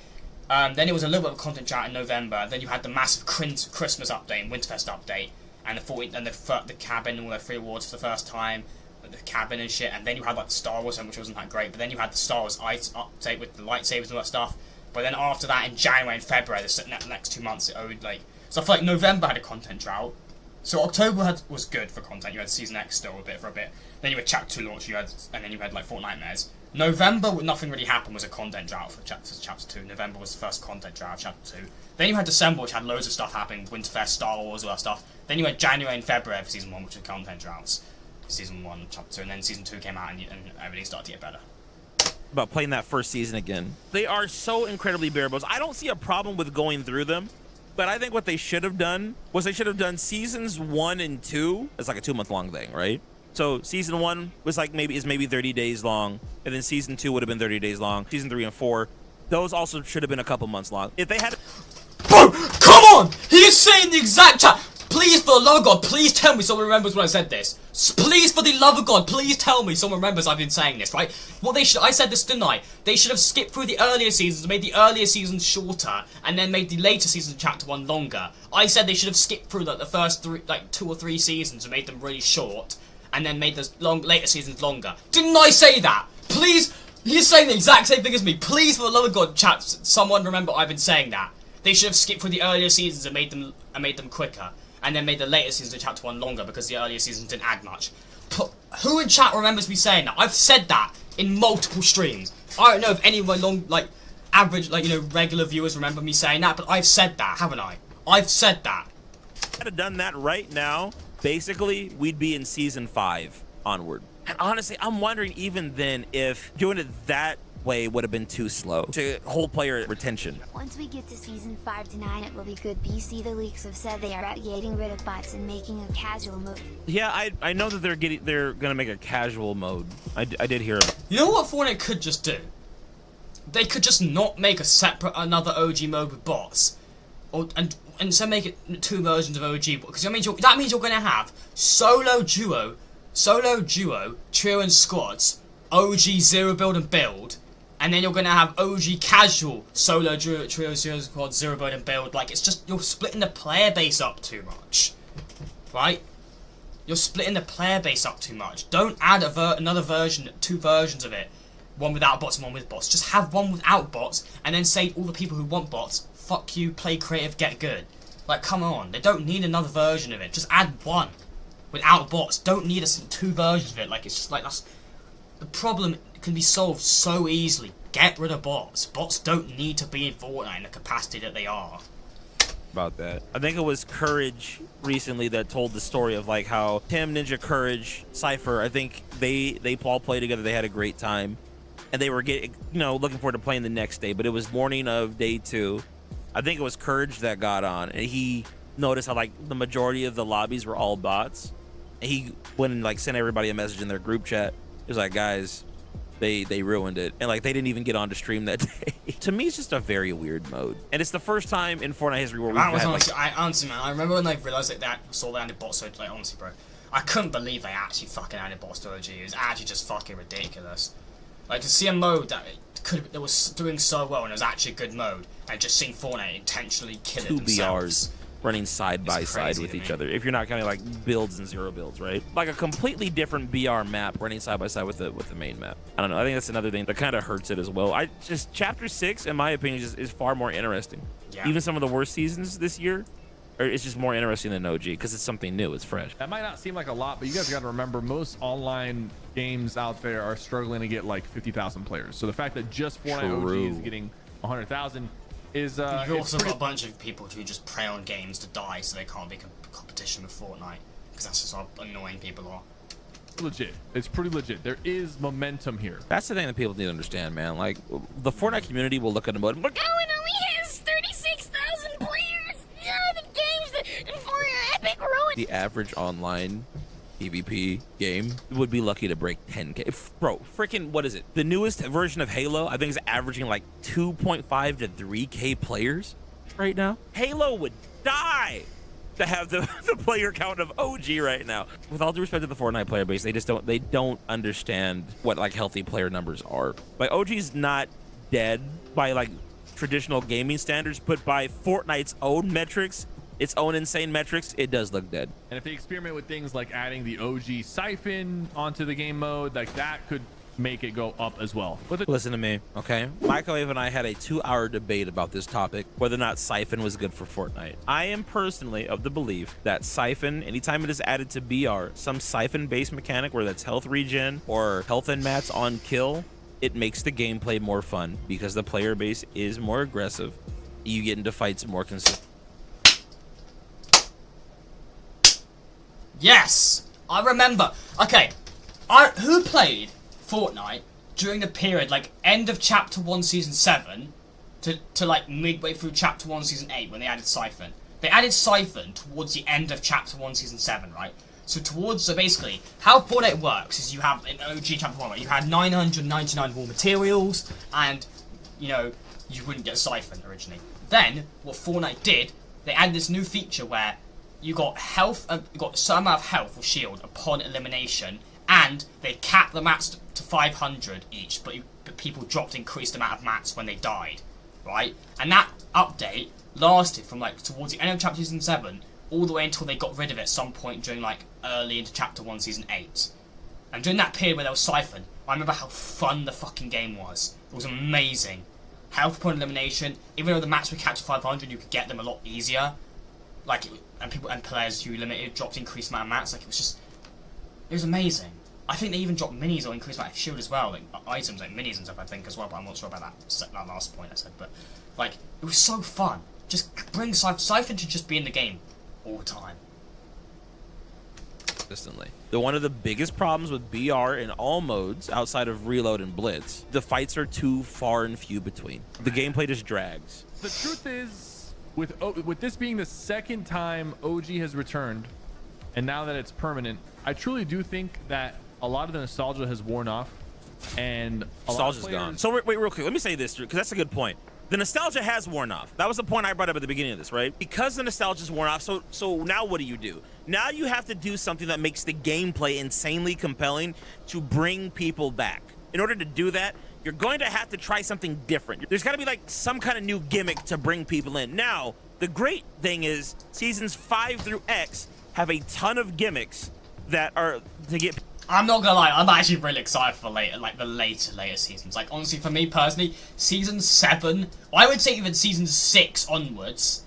then it was a little bit of a content chat in November, then you had the massive Christmas update and Winterfest update, and the cabin and all their free awards for the first time, the cabin and shit, and then you had like the Star Wars one, which wasn't that great, but then you had the Star Wars Ice update with the lightsabers and all that stuff, but then after that in January and February, the next 2 months, it owed like, so I feel like November had a content drought, so October was good for content, you had Season X still for a bit, then you had Chapter 2 launch, and then you had like Fortnite Mez. November, nothing really happened, was a content drought for Chapter 2, November was the first content drought of Chapter 2, then you had December, which had loads of stuff happening, Winterfest, Star Wars, all that stuff, then you had January and February for Season 1, which were content droughts. Season 1, Chapter 2, and then Season 2 came out and everything started to get better. About playing that first season again. They are so incredibly bare bones. I don't see a problem with going through them, but I think what they should have done was they should have done Seasons 1 and 2. It's like a 2-month-long thing, right? So Season 1 was like maybe 30 days long, and then Season 2 would have been 30 days long. Season 3 and 4, those also should have been a couple months long. If they had... Bro, come on! He is saying the exact chat. Please, for the love of God, please tell me someone remembers when I said this. Please, for the love of God, please tell me someone remembers I've been saying this, right? What they should, I said this, didn't I? They should have skipped through the earlier seasons, made the earlier seasons shorter, and then made the later seasons of Chapter 1 longer. I said they should have skipped through like the first 2 or 3 seasons and made them really short, and then made the later seasons longer. Didn't I say that? Please, he's saying the exact same thing as me. Please, for the love of God, chaps, someone remember I've been saying that. They should have skipped through the earlier seasons and made them quicker, and then made the later seasons of Chapter 1 longer because the earlier seasons didn't add much. Who in chat remembers me saying that? I've said that in multiple streams. I don't know if any of my average, regular viewers remember me saying that, but I've said that, haven't I? I've said that. If I had done that right now, basically, we'd be in Season 5 onward. And honestly, I'm wondering even then if doing it that way would have been too slow to hold player retention. Once we get to Season 5 to 9, it will be good. BC, the leaks have said they are getting rid of bots and making a casual mode. Yeah, I know that they're gonna make a casual mode. I did hear about it. You know what Fortnite could just do? They could just not make another OG mode with bots, and so make it 2 versions of OG. Because that means you're gonna have solo duo, trio and squads, OG 0 build and build, and then you're gonna have OG casual, solo duo, trio, 0 squad, 0 build and build. Like, it's just, you're splitting the player base up too much, right? You're splitting the player base up too much. Don't add another version, 2 versions of it. One without bots and one with bots. Just have one without bots, and then say all the people who want bots, fuck you, play creative, get good. Like, come on. They don't need another version of it. Just add one without bots. Don't need 2 versions of it. Like, it's just like, that's... The problem can be solved so easily. Get rid of bots. Bots don't need to be in Fortnite in the capacity that they are. About that. I think it was Courage recently that told the story of like how Tim, Ninja, Courage, Cypher, I think they all played together. They had a great time. And they were getting, looking forward to playing the next day. But it was morning of day 2. I think it was Courage that got on. And he noticed how like the majority of the lobbies were all bots. And he went and like sent everybody a message in their group chat. He was like, guys, they ruined it. And like they didn't even get on to stream that day. To me, it's just a very weird mode. And it's the first time in Fortnite history where we've had honestly, honestly, man, I remember when I realized that saw they added bots to it, like, honestly, bro. I couldn't believe they actually fucking added bots to OG. It was actually just fucking ridiculous. Like, to see a mode that was doing so well and it was actually a good mode, and just seeing Fortnite intentionally kill it 2 themselves. BRs running side by side with each other. If you're not counting like builds and 0 builds, right? Like a completely different BR map running side by side with the main map. I don't know. I think that's another thing that kind of hurts it as well. Chapter 6, in my opinion, is far more interesting. Yeah. Even some of the worst seasons this year, it's just more interesting than OG because it's something new. It's fresh. That might not seem like a lot, but you guys got to remember most online games out there are struggling to get like 50,000 players. So the fact that just Fortnite OG is getting 100,000 is you've also got a bunch of people who just prey on games to die so they can't be competition with Fortnite, because that's just how annoying people are. Legit. It's pretty legit. There is momentum here. That's the thing that people need to understand, man. Like, the Fortnite community will look at a mode and be like, Oh, it only has 36,000 players. Yeah, the game's for epic ruin. the average online PvP game would be lucky to break 10K. Bro, freaking, what is it? The newest version of Halo, I think, is averaging like 2.5 to 3K players right now. Halo would die to have the player count of OG right now. With all due respect to the Fortnite player base, they don't understand what like healthy player numbers are. Like, OG's not dead by like traditional gaming standards, but by Fortnite's own metrics, its own insane metrics, it does look dead. And if they experiment with things like adding the OG siphon onto the game mode, like that could make it go up as well. Listen to me, okay? Microwave and I had a 2-hour debate about this topic, whether or not Siphon was good for Fortnite. I am personally of the belief that Siphon, anytime it is added to BR, some Siphon-based mechanic, whether that's health regen or health and mats on kill, it makes the gameplay more fun because the player base is more aggressive. You get into fights more consistent. Yes! I remember. Okay, who played Fortnite during the period, like, end of Chapter 1, Season 7 to like, midway through Chapter 1, Season 8 when they added Siphon? They added Siphon towards the end of Chapter 1, Season 7, right? So basically, how Fortnite works is you have, in OG Chapter 1, right, you had 999 raw materials, and, you know, you wouldn't get Siphon originally. Then, what Fortnite did, they added this new feature where you got health, you got some amount of health or shield upon elimination, and they capped the mats to 500 each, but people dropped increased amount of mats when they died, right? And that update lasted from like towards the end of Chapter Season 7 all the way until they got rid of it at some point during like early into Chapter 1 Season 8. And during that period where there was Siphon, I remember how fun the fucking game was. It was amazing. Health upon elimination, even though the mats were capped to 500, you could get them a lot easier. Like, and players who limited dropped increased amount of mats. Like, it was amazing. I think they even dropped minis or increased amount of shield as well, like items like minis and stuff. I think as well, but I'm not sure about that last point I said. But like, it was so fun. Just bring Siphon. Siphon should just be in the game all the time. Consistently. One of the biggest problems with BR in all modes outside of Reload and Blitz, the fights are too far and few between. The gameplay just drags. The truth is, with this being the second time OG has returned, and now that it's permanent, I truly do think that a lot of the nostalgia has worn off, and nostalgia's gone. So wait, real quick, let me say this, because that's a good point. The nostalgia has worn off. That was the point I brought up at the beginning of this, right? Because the nostalgia's worn off, so now what do? Now you have to do something that makes the gameplay insanely compelling to bring people back. In order to do that, you're going to have to try something different. There's got to be like some kind of new gimmick to bring people in. Now, the great thing is seasons 5 through X have a ton of gimmicks that are to get. I'm not gonna lie, I'm actually really excited for the later seasons. Like, honestly, for me personally, Season 7, I would say even Season 6 onwards,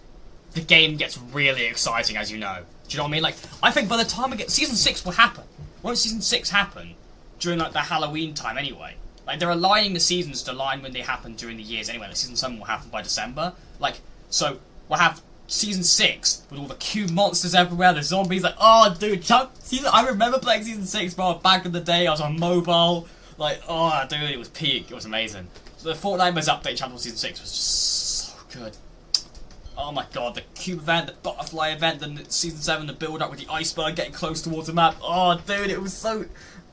the game gets really exciting, as you know. Do you know what I mean? Like, I think by the time we get... Season 6 will happen. Won't Season 6 happen during, like, the Halloween time anyway? Like, they're aligning the seasons to align when they happen during the years anyway. Like, Season 7 will happen by December. Like, so, we'll have Season 6 with all the cube monsters everywhere, the zombies, like, oh, dude, I remember playing Season 6, bro, back in the day. I was on mobile. Like, oh, dude, it was peak. It was amazing. So the Fortnite update chapter Season 6 was just so good. Oh my god, the cube event, the butterfly event, then Season 7, the build-up with the iceberg getting close towards the map. Oh, dude, it was so...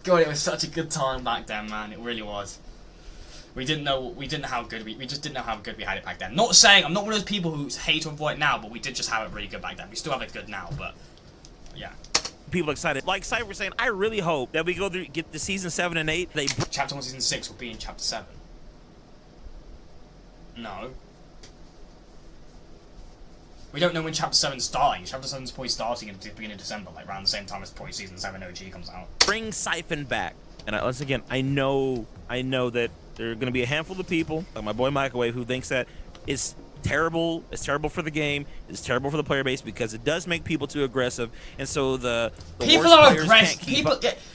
God, it was such a good time back then, man. It really was. We just didn't know how good we had it back then. Not saying, I'm not one of those people who hate on Fortnite now, but we did just have it really good back then. We still have it good now, but... Yeah. People excited. Like Cypher was saying, I really hope that we go through, get the Season 7 and 8. Chapter 1, Season 6 will be in Chapter 7. No. We don't know when Chapter 7's starting. Chapter 7's probably starting at the beginning of December, like around the same time as probably Season 7 OG comes out. Bring Siphon back. And once again, I know that there are going to be a handful of people, like my boy Microwave, who thinks that it's terrible for the game, it's terrible for the player base because it does make people too aggressive, and so the people are aggressive.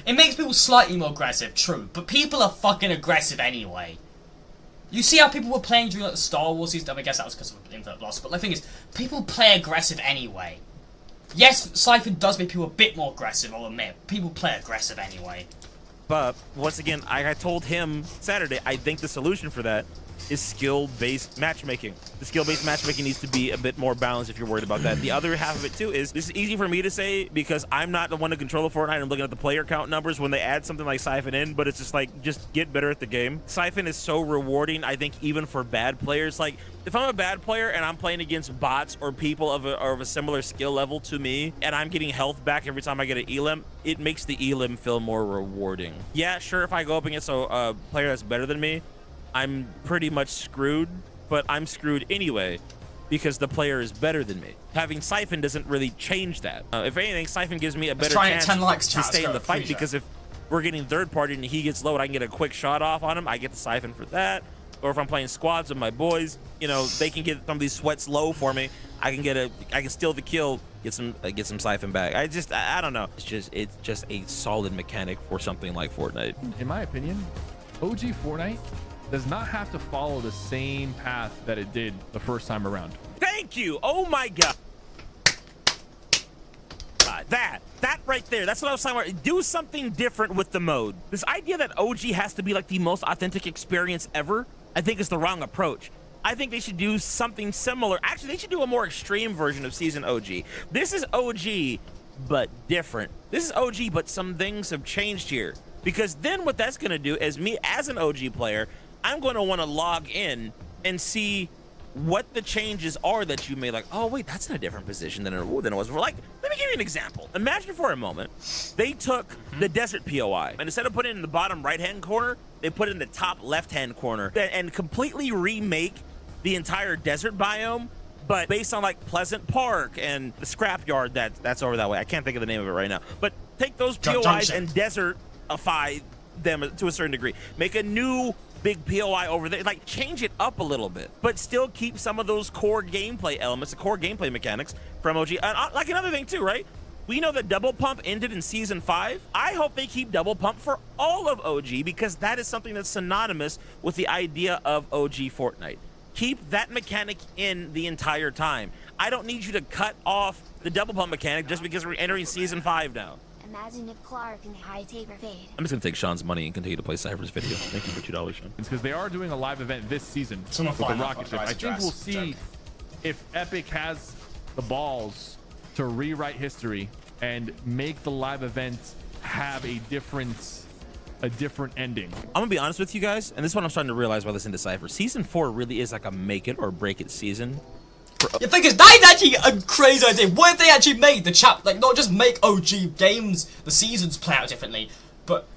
It makes people slightly more aggressive, true, but people are fucking aggressive anyway. You see how people were playing during like, the Star Wars season? I guess that was because of Infinite Loss, but the thing is, people play aggressive anyway. Yes, Siphon does make people a bit more aggressive, I'll admit. People play aggressive anyway. But, once again, I told him Saturday, I think the solution for that is skill-based matchmaking. The skill-based matchmaking needs to be a bit more balanced if you're worried about that. The other half of it, too, is this is easy for me to say because I'm not the one to control the Fortnite and looking at the player count numbers when they add something like Siphon in, but it's just like, just get better at the game. Siphon is so rewarding, I think, even for bad players. Like, if I'm a bad player and I'm playing against bots or people of a similar skill level to me, and I'm getting health back every time I get an elim, it makes the elim feel more rewarding. Yeah, sure, if I go up against a player that's better than me, I'm pretty much screwed, but I'm screwed anyway because the player is better than me. Having Siphon doesn't really change that. If anything, Siphon gives me a better chance to stay in the fight because if we're getting third party and he gets low and I can get a quick shot off on him, I get the Siphon for that. Or if I'm playing squads with my boys, you know, they can get some of these sweats low for me. I can steal the kill, get some Siphon back. I don't know. It's just a solid mechanic for something like Fortnite. In my opinion, OG Fortnite does not have to follow the same path that it did the first time around. Thank you. Oh my god. That right there. That's what I was talking about. Do something different with the mode. This idea that OG has to be like the most authentic experience ever, I think is the wrong approach. I think they should do something similar. Actually, they should do a more extreme version of Season OG. This is OG, but different. This is OG, but some things have changed here. Because then what that's going to do is me as an OG player, I'm going to want to log in and see what the changes are that you made. Like, oh wait, that's in a different position than it was. We're like, let me give you an example. Imagine for a moment they took the desert POI and instead of putting it in the bottom right-hand corner, they put it in the top left-hand corner and completely remake the entire desert biome, but based on like Pleasant Park and the scrapyard that's over that way. I can't think of the name of it right now. But take those POIs and desertify them to a certain degree. Make a new big POI over there, like change it up a little bit, but still keep some of those core gameplay elements, the core gameplay mechanics from OG. And like another thing too, right? We know that Double Pump ended in Season 5. I hope they keep Double Pump for all of OG because that is something that's synonymous with the idea of OG Fortnite. Keep that mechanic in the entire time. I don't need you to cut off the Double Pump mechanic just because we're entering Season 5 now. Imagine if Clark and High Taper fade. I'm just going to take Sean's money and continue to play Cypher's video. Thank you for $2, Sean. It's because they are doing a live event this season with the rocket ship. I think we'll see if Epic has the balls to rewrite history and make the live event have a different ending. I'm gonna be honest with you guys, and this is what I'm starting to realize while listening to Cypher. Season 4 really is like a make it or break it season. The thing is, that is actually a crazy idea. What if they actually made the like not just make OG games, the seasons play out differently,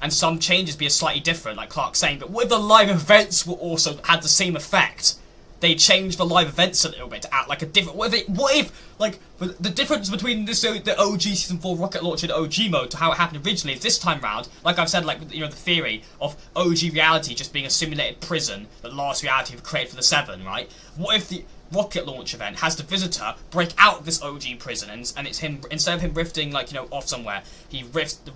and some changes be slightly different, like Clark's saying, but what if the live events were also had the same effect? They changed the live events a little bit to act like a different. What if like the difference between the OG Season 4 rocket launcher and OG mode to how it happened originally is this time round, like I've said, like the theory of OG reality just being a simulated prison that last reality have created for the 7, right? What if the rocket launch event has the visitor break out of this OG prison and it's him, instead of him rifting like off somewhere,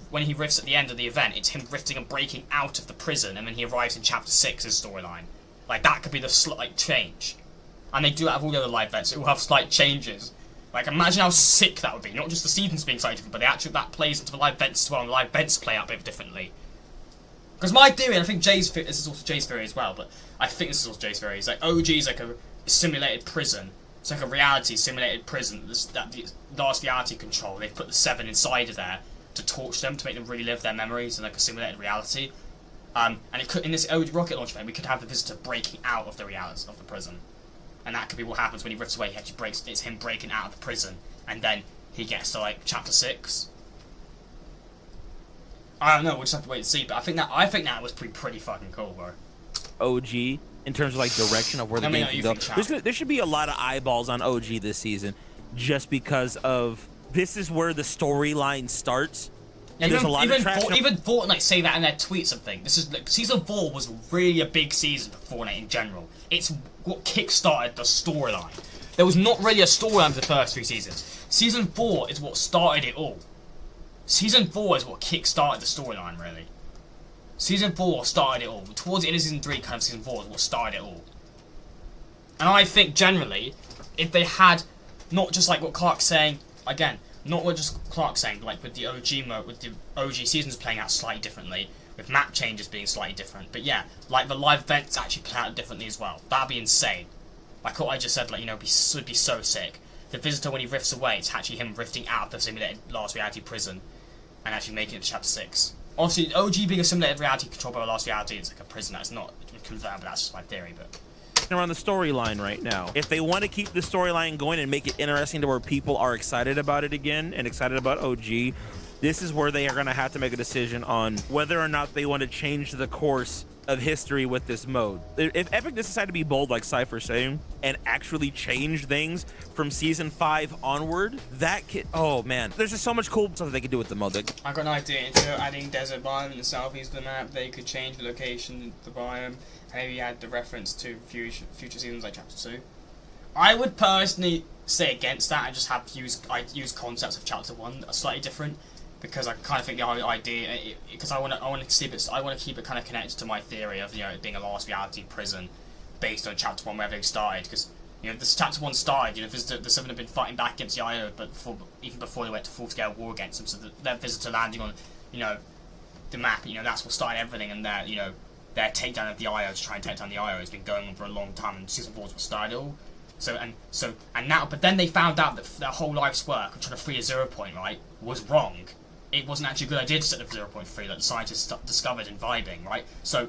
when he rifts at the end of the event, it's him rifting and breaking out of the prison, and then he arrives in Chapter 6's storyline. Like, that could be the slight change. And they do that with all the other live events. It will have slight changes. Like, imagine how sick that would be. Not just the seasons being slightly different, but that plays into the live events as well, and the live events play out a bit differently. Because my theory, and I think this is also Jay's theory as well, but I think this is also Jay's theory, is like OG is like a simulated prison. It's like a reality simulated prison. The last reality control. They've put the 7 inside of there to torture them, to make them relive their memories in like a simulated reality. And it could, in this OG rocket launch event, we could have the visitor breaking out of the reality of the prison, and that could be what happens when he rifts away. He actually breaks. It's him breaking out of the prison, and then he gets to like Chapter 6. I don't know. We'll just have to wait and see. But I think that was pretty fucking cool, bro. OG in terms of like direction of where the game can go. There should be a lot of eyeballs on OG this season, just because of this is where the storyline starts. Yeah, even Fortnite say that in their tweets and things. This is like, Season 4 was really a big season for Fortnite in general. It's what kickstarted the storyline. There was not really a storyline for the first 3 seasons. Season 4 is what started it all. Season 4 is what kickstarted the storyline, really. Season 4 started it all. Towards the end of Season 3, kind of Season 4 is what started it all. And I think, generally, if they had, not just like what Clark's saying, again, not what just Clark's saying, but like with the OG mode, with the OG seasons playing out slightly differently, with map changes being slightly different. But yeah, like the live events actually play out differently as well. That'd be insane. Like what I just said, like would be so sick. The visitor, when he rifts away, it's actually him rifting out of the simulated last reality prison and actually making it to Chapter 6. Obviously, OG being a simulated reality controlled by a last reality, it's like a prison. That's not confirmed, but that's just my theory. But around the storyline right now, if they want to keep the storyline going and make it interesting to where people are excited about it again and excited about OG, this is where they are going to have to make a decision on whether or not they want to change the course of history with this mode. If Epic decide to be bold, like Cypher's saying, and actually change things from Season 5 onward, that could, oh man, there's just so much cool stuff that they could do with the mode. I got an idea. Instead of adding desert biome in the southeast of the map, they could change the location of the biome, and maybe add the reference to future seasons like Chapter 2. I would personally say against that and just have use concepts of Chapter 1 that are slightly different. Because I kind of think the whole idea, because I want to keep it kind of connected to my theory of it being a last reality prison, based on Chapter 1 where everything started. Because this Chapter 1 started, the 7 have been fighting back against the IO, but even before they went to full scale war against them. So their visitor landing on, the map, that's what started everything, and their takedown of the IO to try and take down the IO has been going on for a long time, and Season 4 is what started it all. But then they found out that their whole life's work of trying to free a 0 point, right, was wrong. It wasn't actually a good idea to set the 0.3 that the scientists discovered in vibing, right? So,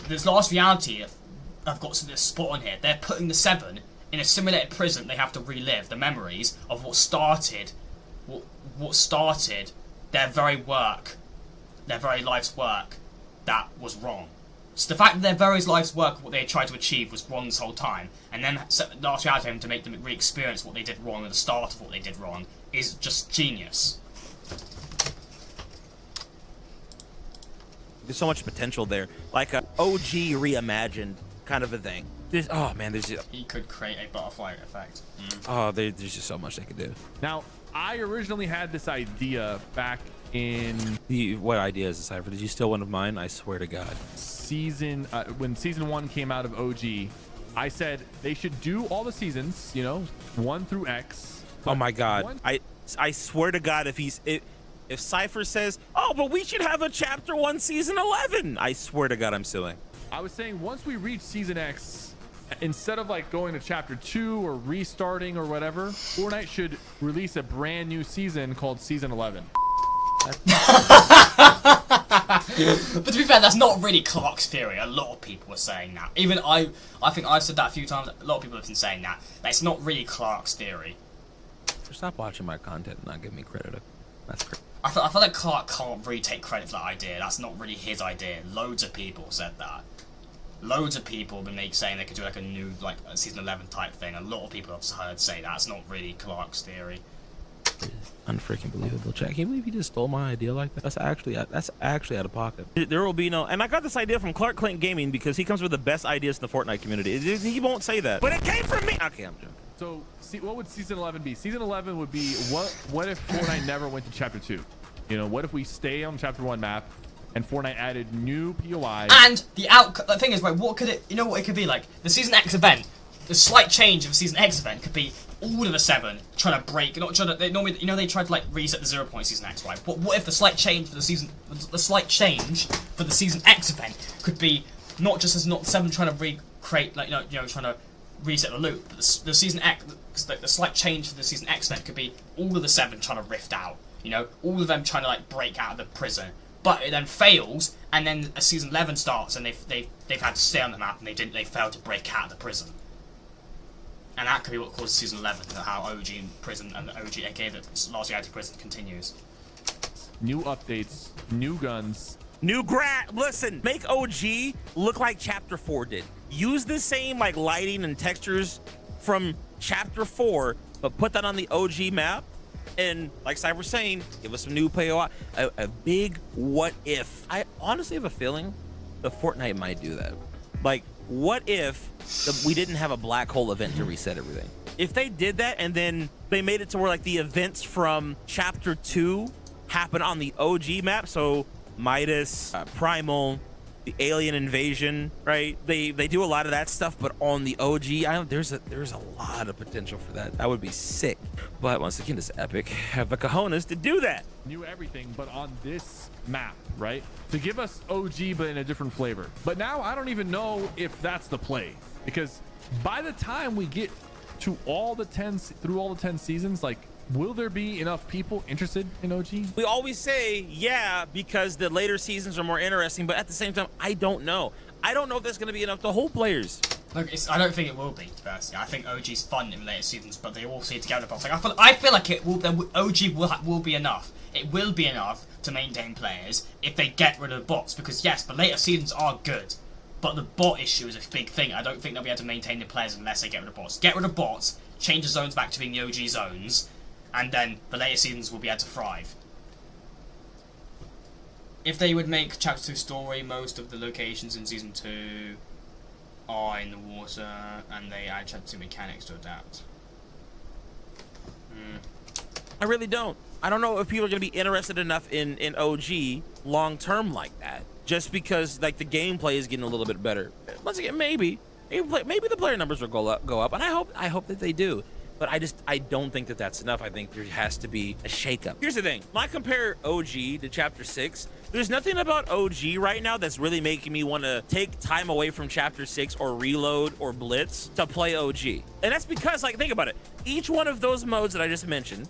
this last reality, I've got this spot on here. They're putting the 7 in a simulated prison, they have to relive the memories of what started their very life's work that was wrong. So the fact that their very life's work, what they tried to achieve, was wrong this whole time, and then last reality him to make them re-experience what they did wrong at the start of what they did wrong, is just genius. There's so much potential there, like a OG reimagined kind of a thing. He could create a butterfly effect. There's just so much they could do. Now, I originally had this idea back in What idea is this, Cypher? Did you steal one of mine? I swear to God. when season 1 came out of OG. I said they should do all the seasons, 1 through X. Oh my God! I swear to God, if Cypher says, "Oh, but we should have a chapter 1, season 11," I swear to God, I'm suing. I was saying once we reach season X, instead of like going to chapter 2 or restarting or whatever, Fortnite should release a brand new season called season 11. But to be fair, that's not really Clark's theory. A lot of people are saying that. Even I think I've said that a few times. A lot of people have been saying that. That's not really Clark's theory. Stop watching my content and not give me credit. That's crazy. I feel like Clark can't really take credit for that idea. That's not really his idea. Loads of people said that. Loads of people have been saying they could do like a new, like a season 11 type thing. A lot of people have heard say that's not really Clark's theory. Unfreaking believable. Chat. Can you believe he just stole my idea like that? That's actually out of pocket. There will be no. And I got this idea from Clark Clinton Gaming because he comes with the best ideas in the Fortnite community. He won't say that, but it came from me. Okay, I'm joking. So, what would season 11 be? Season 11 would be what if Fortnite never went to chapter 2? What if we stay on chapter 1 map and Fortnite added new POIs? And the thing is, right, what could it, what it could be like? The season X event, the slight change of a season X event could be all of the 7 trying to break, not trying to, they normally, they tried to like reset the 0 point season X, right? What if the slight change for the season X event could be not just as not 7 trying to recreate, like, trying to reset the loop, but the season X, the slight change for the season X event could be all of the 7 trying to rift out, all of them trying to like break out of the prison, but it then fails, and then a season 11 starts, and they've had to stay on the map, and they failed to break out of the prison, and that could be what causes season 11, how OG in prison and the OG, aka the last reality prison, continues. New updates, new guns. Listen, make OG look like chapter 4 did. Use the same like lighting and textures from chapter 4, but put that on the OG map. And like Cypher was saying, give us some new POI, a big what if. I honestly have a feeling the Fortnite might do that. Like, what if we didn't have a black hole event to reset everything? If they did that and then they made it to where like the events from chapter 2 happen on the OG map, so Midas, Primal, the alien invasion, right? They do a lot of that stuff, but on the OG, there's a lot of potential for that. That would be sick. But once again, this Epic have the cojones to do that. New everything, but on this map, right? To give us OG, but in a different flavor. But now I don't even know if that's the play, because by the time we get to all the 10 seasons, like, will there be enough people interested in OG? We always say, yeah, because the later seasons are more interesting, but at the same time, I don't know. I don't know if there's going to be enough to hold players. Look, I don't think it will be, personally. I think OG's fun in later seasons, but they all see together. But I feel like OG will be enough. It will be enough to maintain players if they get rid of the bots, because yes, the later seasons are good, but the bot issue is a big thing. I don't think they'll be able to maintain the players unless they get rid of bots. Get rid of bots, change the zones back to being the OG zones, and then the later seasons will be able to thrive. If they would make Chapter 2 story, most of the locations in Season 2 are in the water, and they add Chapter 2 mechanics to adapt. I really don't. I don't know if people are going to be interested enough in OG long term like that, just because like the gameplay is getting a little bit better. Once again, maybe the player numbers will go up, and I hope that they do. But I don't think that that's enough. I think there has to be a shakeup. Here's the thing. When I compare OG to Chapter 6, there's nothing about OG right now that's really making me want to take time away from Chapter 6 or Reload or Blitz to play OG. And that's because, like, think about it. Each one of those modes that I just mentioned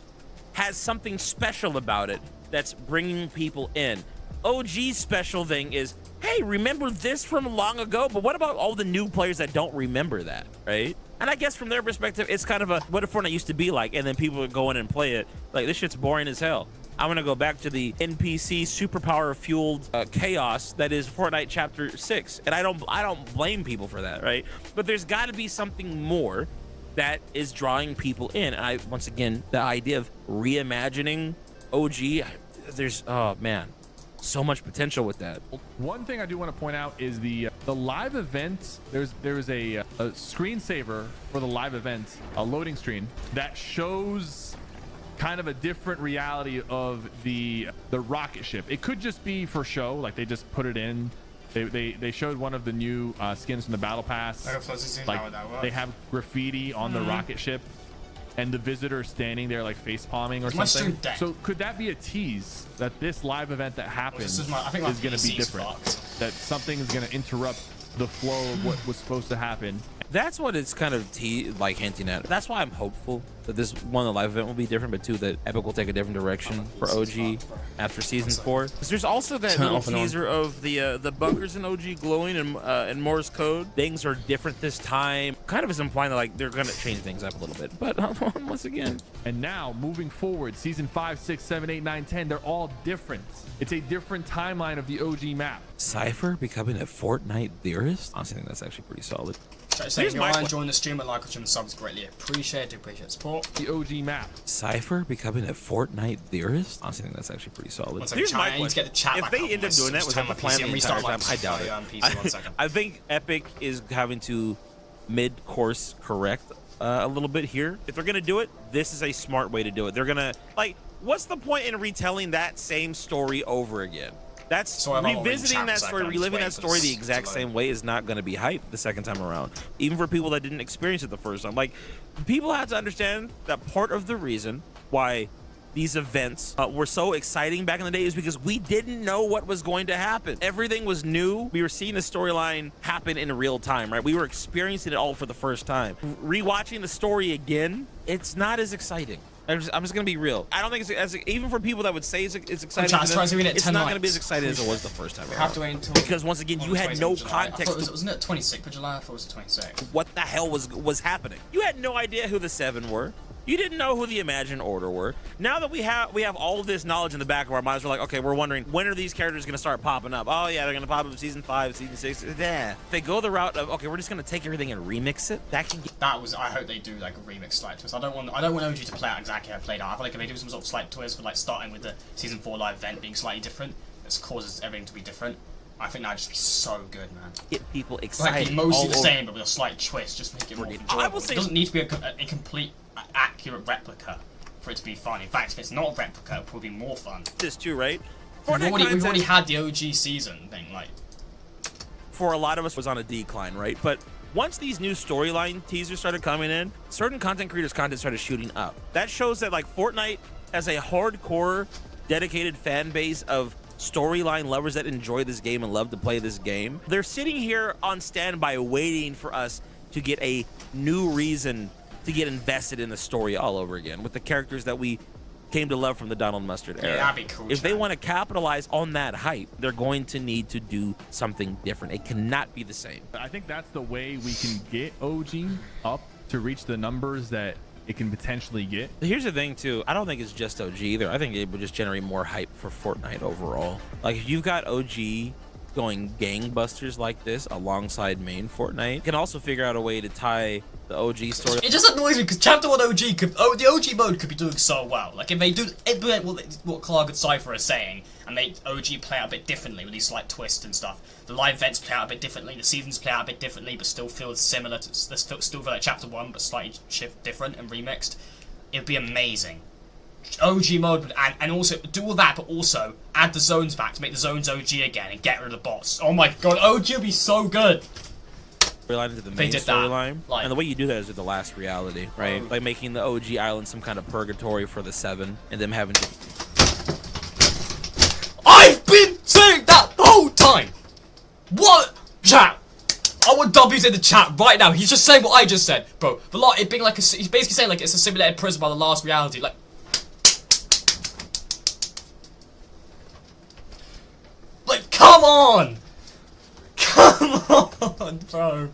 has something special about it that's bringing people in. OG's special thing is, hey, remember this from long ago? But what about all the new players that don't remember that, right? And I guess from their perspective, it's kind of a what if Fortnite used to be like, and then people would go in and play it. Like, this shit's boring as hell. I'm gonna go back to the NPC superpower fueled chaos that is Fortnite Chapter 6, and I don't blame people for that, right? But there's got to be something more that is drawing people in. And once again, the idea of reimagining OG, oh man, so much potential with that. One thing I do want to point out is the live events. There's a screensaver for the live event, a loading screen that shows kind of a different reality of the rocket ship. It could just be for show, like they just put it in. They showed one of the new skins from the battle pass. Like they have graffiti on the rocket ship, and the visitor standing there like face palming or something. So could that be a tease that this live event that happens is going to be different? That something is going to interrupt the flow of what was supposed to happen. That's what it's kind of hinting at. That's why I'm hopeful that this one, the live event will be different, but two, that Epic will take a different direction for OG after season 4. Because there's also that little teaser of the bunkers in OG glowing and Morse code. Things are different this time. Kind of is implying that like they're gonna change things up a little bit. But once again. And now moving forward, season 5, 6, 7, 8, 9, 10, they're all different. It's a different timeline of the OG map. Cypher becoming a Fortnite theorist? Honestly, I think that's actually pretty solid. Saying if you're enjoying the stream and like watching subs, greatly appreciate support. The OG map. Cypher becoming a Fortnite theorist? Honestly, I think that's actually pretty solid. Here's my question. If they end up doing that, was that the plan the entire time? I doubt it. I think Epic is having to mid-course correct a little bit here. If they're gonna do it, this is a smart way to do it. They're gonna like, what's the point in retelling that same story over again? That's revisiting that story, reliving that story the exact same way is not going to be hype the second time around. Even for people that didn't experience it the first time. Like, people have to understand that part of the reason why these events were so exciting back in the day is because we didn't know what was going to happen. Everything was new. We were seeing the storyline happen in real time, right? We were experiencing it all for the first time. Rewatching the story again, it's not as exciting. I'm just gonna be real. I don't think it's as even for people that would say it's exciting. It's not gonna be as exciting as it was the first time. Have to wait until because once again, you had no context. Wasn't it 26th of July? I thought it was the 26th. What the hell was happening? You had no idea who the 7 were. You didn't know who the Imagine Order were. Now that we have all of this knowledge in the back of our minds, we're like, okay, we're wondering when are these characters gonna start popping up? Oh yeah, they're gonna pop up in season 5, season 6. Yeah. They go the route of okay, we're just gonna take everything and remix it. I hope they do like a remix slight twist. I don't want OG to play out exactly how it played out. I feel like if they do some sort of slight twist with like starting with the season 4 live event being slightly different, this causes everything to be different. I think that'd just be so good, man. Get people excited. Like mostly the same, but with a slight twist, just make it more enjoyable. I will say, it doesn't need to be a complete accurate replica for it to be fun. In fact, if it's not a replica, it'll probably be more fun. This too, right? We've already had the OG season thing, like. For a lot of us, was on a decline, right? But once these new storyline teasers started coming in, certain content creators' content started shooting up. That shows that like Fortnite has a hardcore, dedicated fan base of storyline lovers that enjoy this game and love to play this game. They're sitting here on standby waiting for us to get a new reason to get invested in the story all over again with the characters that we came to love from the Donald Mustard era. Yeah, that'd be cool. If they want to capitalize on that hype, they're going to need to do something different. It cannot be the same. I think that's the way we can get OG up to reach the numbers that it can potentially get. Here's the thing too, I don't think it's just OG either. I think it would just generate more hype for Fortnite overall. Like if you've got OG going gangbusters like this alongside main Fortnite, you can also figure out a way to tie the OG story. It just annoys me because Chapter 1 OG the OG mode could be doing so well. Like if they do implement what Clark and Cypher are saying and make OG play out a bit differently with these slight twists and stuff. The live events play out a bit differently, the seasons play out a bit differently, but still feel similar to still feel like Chapter 1, but slightly different and remixed. It'd be amazing. OG mode and also do all that, but also add the zones back to make the zones OG again and get rid of the bots. Oh my god, OG would be so good. Storyline into the main storyline, and the way you do that is with the last reality, right? Like making the OG island some kind of purgatory for the 7, and them having to. I've been saying that the whole time. What chat? I want W's in the chat right now. He's just saying what I just said, bro. It being like he's basically saying like it's a simulated prison by the last reality, like. Come on! Come on, bro.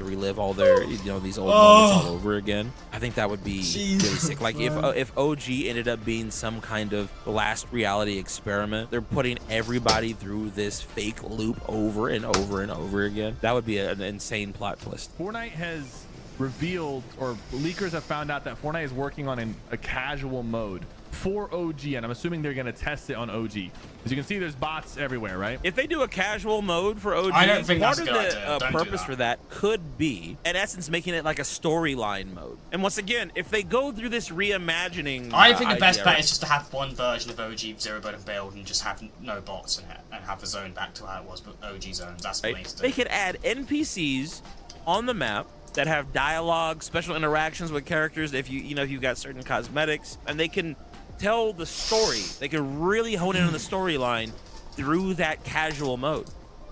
to relive all their, these old moments all over again. I think that would be really Jesus, sick. Like if OG ended up being some kind of last reality experiment, they're putting everybody through this fake loop over and over and over again. That would be an insane plot twist. Fortnite has revealed, or leakers have found out, that Fortnite is working on a casual mode for OG, and I'm assuming they're going to test it on OG. As you can see, there's bots everywhere, right? If they do a casual mode for OG, I don't think part that's of a good the idea. Don't do purpose that. for that could be, in essence, making it like a storyline mode. And once again, if they go through this reimagining, I think the best idea, bet right? is just to have one version of OG Zero Bud and build and just have no bots in it and have the zone back to how it was, but OG zones. That's the way to do They it. could add NPCs on the map that have dialogue, special interactions with characters. If you've got certain cosmetics, and they can tell the story. They can really hone in on the storyline through that casual mode,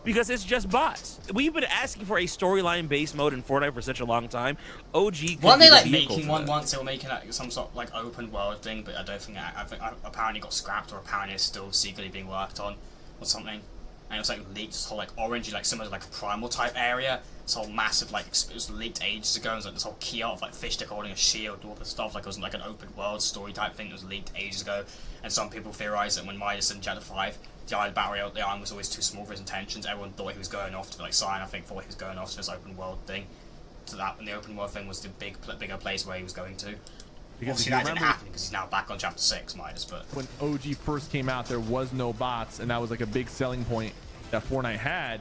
because it's just bots. We've been asking for a storyline based mode in Fortnite for such a long time. OG could Weren't be they the like vehicle making for one that. once? They were making like some sort of like open world thing, but I don't think I think apparently got scrapped, or apparently it's still secretly being worked on, or something. And it was like leaked, this whole like orangey, like similar to like a primal type area. This whole massive like it was leaked ages ago. It was like this whole key of like fish stick holding a shield, all this stuff. Like it was like an open world story type thing that was leaked ages ago. And some people theorized that when Midas in Chapter 5, the battery of the island was always too small for his intentions. Everyone thought he was going off to like Cyan. I think thought he was going off to this open world thing. So that, and the open world thing was the bigger place where he was going to. Because Obviously if you that didn't remember, happen because he's now back on Chapter 6, Midas. But when OG first came out, there was no bots, and that was like a big selling point that Fortnite had.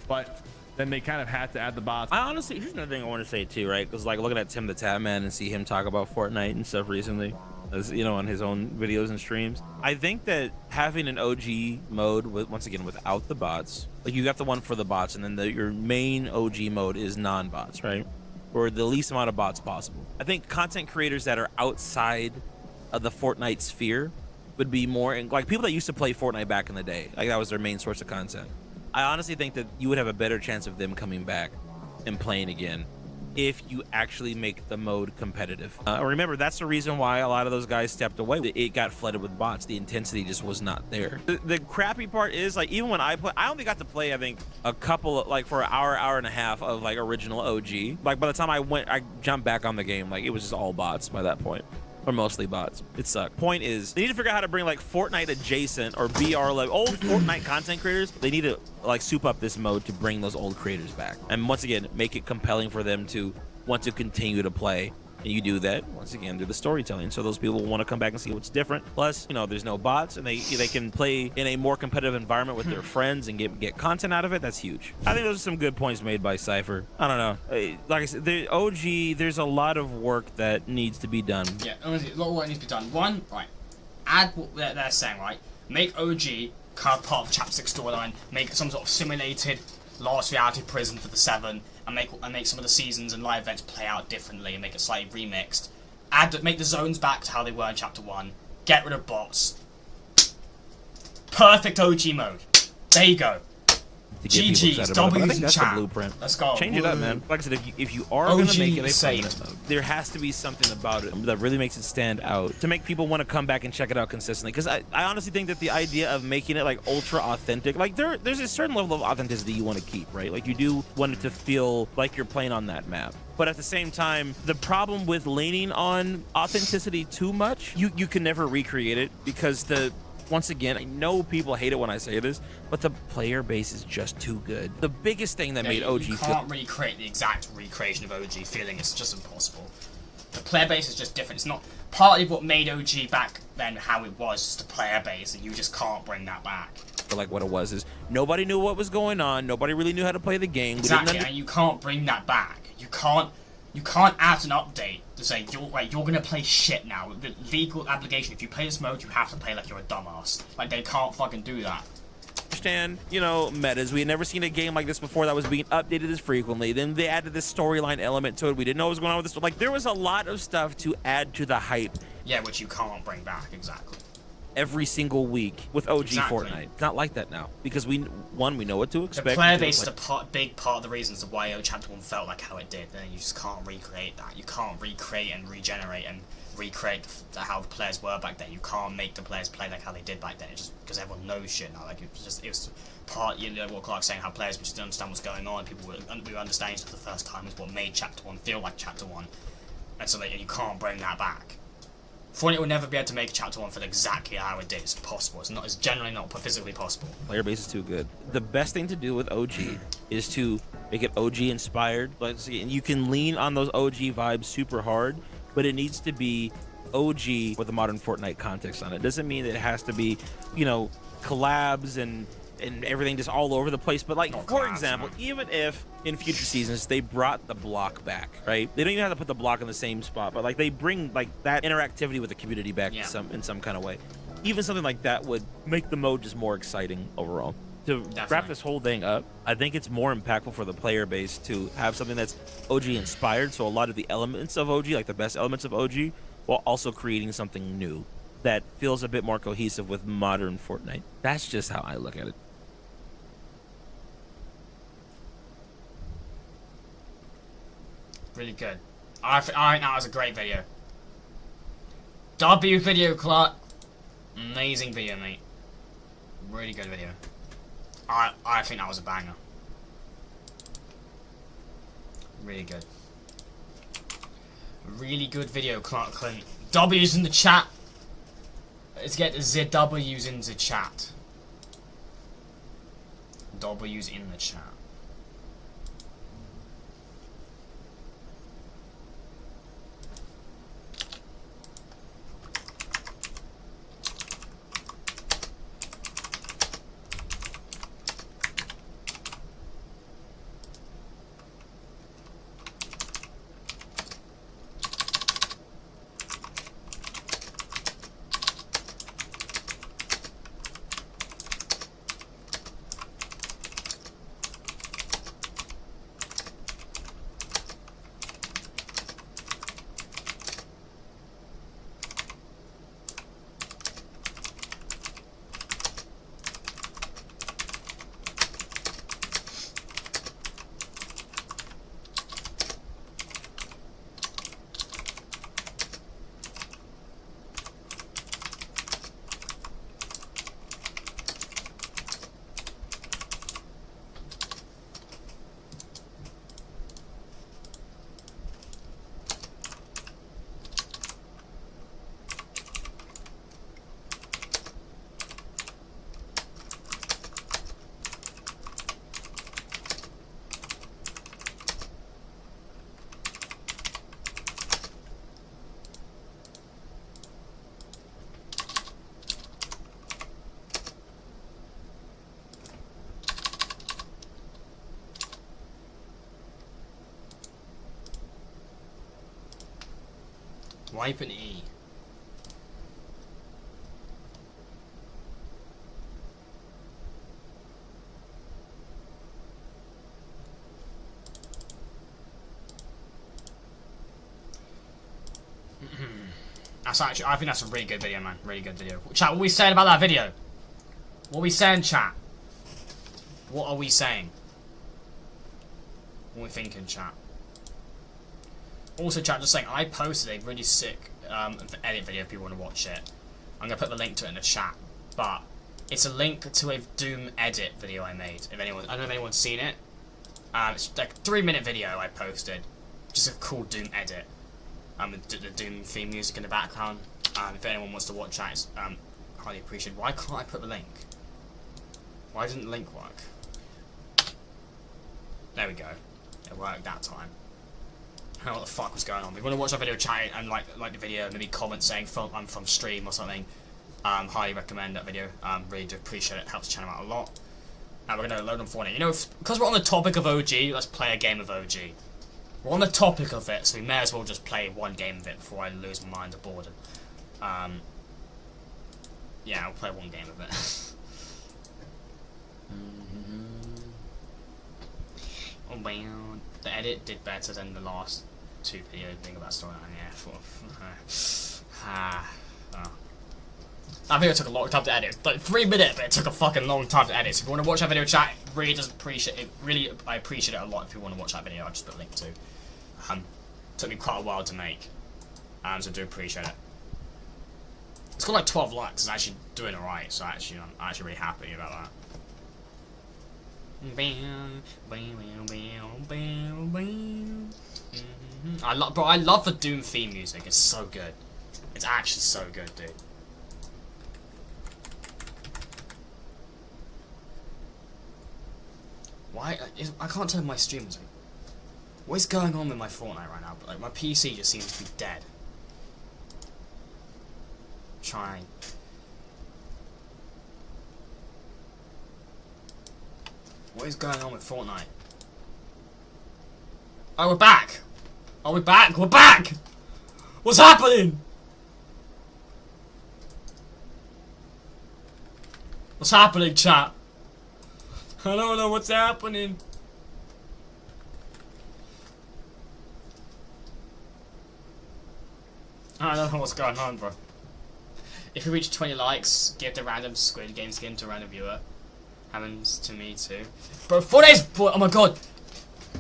But then they kind of had to add the bots. I honestly, here's another thing I want to say too, right? Because like looking at Tim the Tap Man and see him talk about Fortnite and stuff recently, as on his own videos and streams. I think that having an OG mode with, once again, without the bots, like you got the one for the bots, and then your main OG mode is non-bots, right? Or the least amount of bots possible. I think content creators that are outside of the Fortnite sphere would be more, like people that used to play Fortnite back in the day, like that was their main source of content. I honestly think that you would have a better chance of them coming back and playing again if you actually make the mode competitive. Remember, that's the reason why a lot of those guys stepped away. It got flooded with bots. The intensity just was not there. The crappy part is, like, even when I play, I only got to play, I think, a couple of, like, for an hour and a half of, like, original OG. Like, by the time I jumped back on the game, like, it was just all bots by that point. Or mostly bots. It sucked. Point is, they need to figure out how to bring like Fortnite adjacent or BR level old Fortnite content creators. They need to like soup up this mode to bring those old creators back. And once again, make it compelling for them to want to continue to play. And you do that, once again, through the storytelling. So those people will want to come back and see what's different. Plus, there's no bots, and they can play in a more competitive environment with their friends and get content out of it. That's huge. I think those are some good points made by Cypher. I don't know. Like I said, the OG, there's a lot of work that needs to be done. yeah, honestly, a lot of work needs to be done. One, right, add what they're saying, right? Make OG kind of part of the Chapter 6 storyline. Make some sort of simulated last reality prison for the 7, and make some of the seasons and live events play out differently and make it slightly remixed. Make the zones back to how they were in Chapter 1. Get rid of bots. Perfect OG mode. There you go. To get people GG's, excited about it. But I think W's in that's the chat. blueprint. Let's go. Change it up, man. Like I said, if you are OG going to make it a saved. permanent mode, there has to be something about it that really makes it stand out to make people want to come back and check it out consistently. Because I honestly think that the idea of making it like ultra authentic, like there's a certain level of authenticity you want to keep, right? Like you do want it to feel like you're playing on that map. But at the same time, the problem with leaning on authenticity too much, you can never recreate it because once again, I know people hate it when I say this, but the player base is just too good. The biggest thing that made OG You can't recreate the exact recreation of OG feeling. It's just impossible. The player base is just different. It's not partly what made OG back then how it was, just the player base, and you just can't bring that back. feel like what it was is nobody knew what was going on. Nobody really knew how to play the game. Exactly, and you can't bring that back. You can't add an update to say you're gonna play shit now. The legal obligation, if you play this mode, you have to play like you're a dumbass. Like they can't fucking do that. Understand, metas. We had never seen a game like this before that was being updated this frequently. Then they added this storyline element to it. We didn't know what was going on with this. Like there was a lot of stuff to add to the hype. Yeah, which you can't bring back, exactly. Every single week with OG Exactly. Fortnite. It's not like that now because we know what to expect. The player base is a big part of the reasons of why Chapter 1 felt like how it did. Then you just can't recreate that. You can't recreate and regenerate and recreate how the players were back then. You can't make the players play like how they did back then. It's just because everyone knows shit now. Like it was part, you know, what Clark's saying, how players just didn't understand what's going on. People were understanding stuff the first time is what made Chapter 1 feel like Chapter 1, and so like, you can't bring that back. Fortnite will never be able to make Chapter 1 feel exactly how it did. It's possible. It's generally not physically possible. Player base is too good. The best thing to do with OG is to make it OG inspired. Like, you can lean on those OG vibes super hard, but it needs to be OG with a modern Fortnite context on it. Doesn't mean that it has to be, you know, collabs and everything just all over the place. But like, for example, even if in future seasons they brought the block back, right? They don't even have to put the block in the same spot, but like they bring like that interactivity with the community back in some kind of way. Even something like that would make the mode just more exciting overall. To wrap this whole thing up, I think it's more impactful for the player base to have something that's OG inspired, so a lot of the elements of OG, like the best elements of OG, while also creating something new that feels a bit more cohesive with modern Fortnite. That's just how I look at it. Really good. I think that was a great video. W video, Clark. Amazing video, mate. Really good video. I think that was a banger. Really good. Really good video, Clark Clint. W's in the chat. Let's get the ZW's in the chat. W's in the chat. Wipe and E. That's actually, I think that's a really good video, man. Really good video. Chat, what are we saying about that video? What are we saying, chat? What are we saying? What are we thinking, chat? Also, chat, just saying, I posted a really sick edit video if people want to watch it. I'm going to put the link to it in the chat. But it's a link to a Doom edit video I made. If anyone, I don't know if anyone's seen it. It's like a 3-minute video I posted. Just a cool Doom edit. The Doom theme music in the background. If anyone wants to watch that, it's highly appreciated. Why can't I put the link? Why didn't the link work? There we go. It worked that time. I don't know what the fuck was going on. If you want to watch our video, chat and like the video, maybe comment saying I'm from stream or something. Highly recommend that video. Really do appreciate it. Helps the channel out a lot. And we're gonna load on Fortnite. You know, because we're on the topic of OG, let's play a game of OG. We're on the topic of it, so we may as well just play one game of it before I lose my mind of boredom. Yeah, I'll play one game of it. Oh well, the edit did better than the last 2 videos being about storyline. Yeah, that video took a long time to edit. Like 3 minutes, but it took a fucking long time to edit. So if you want to watch that video, chat, really does appreciate it. Really, I appreciate it a lot. If you want to watch that video, I'll just put a link to. Took me quite a while to make. So I do appreciate it. It's got like 12 likes. It's actually doing alright. So actually, I'm actually really happy about that. I love the Doom theme music. It's so good. It's actually so good, dude. Why? I can't tell if my stream's like, what is going on with my Fortnite right now? But like my PC just seems to be dead. Trying. What is going on with Fortnite? Oh, we're back! Oh, we're back! We're back! What's happening? What's happening, chat? I don't know what's happening. I don't know what's going on, bro. If we reach 20 likes, give the random Squid Game skin to a random viewer. Happens to me too. Bro, 4 days! Oh my god!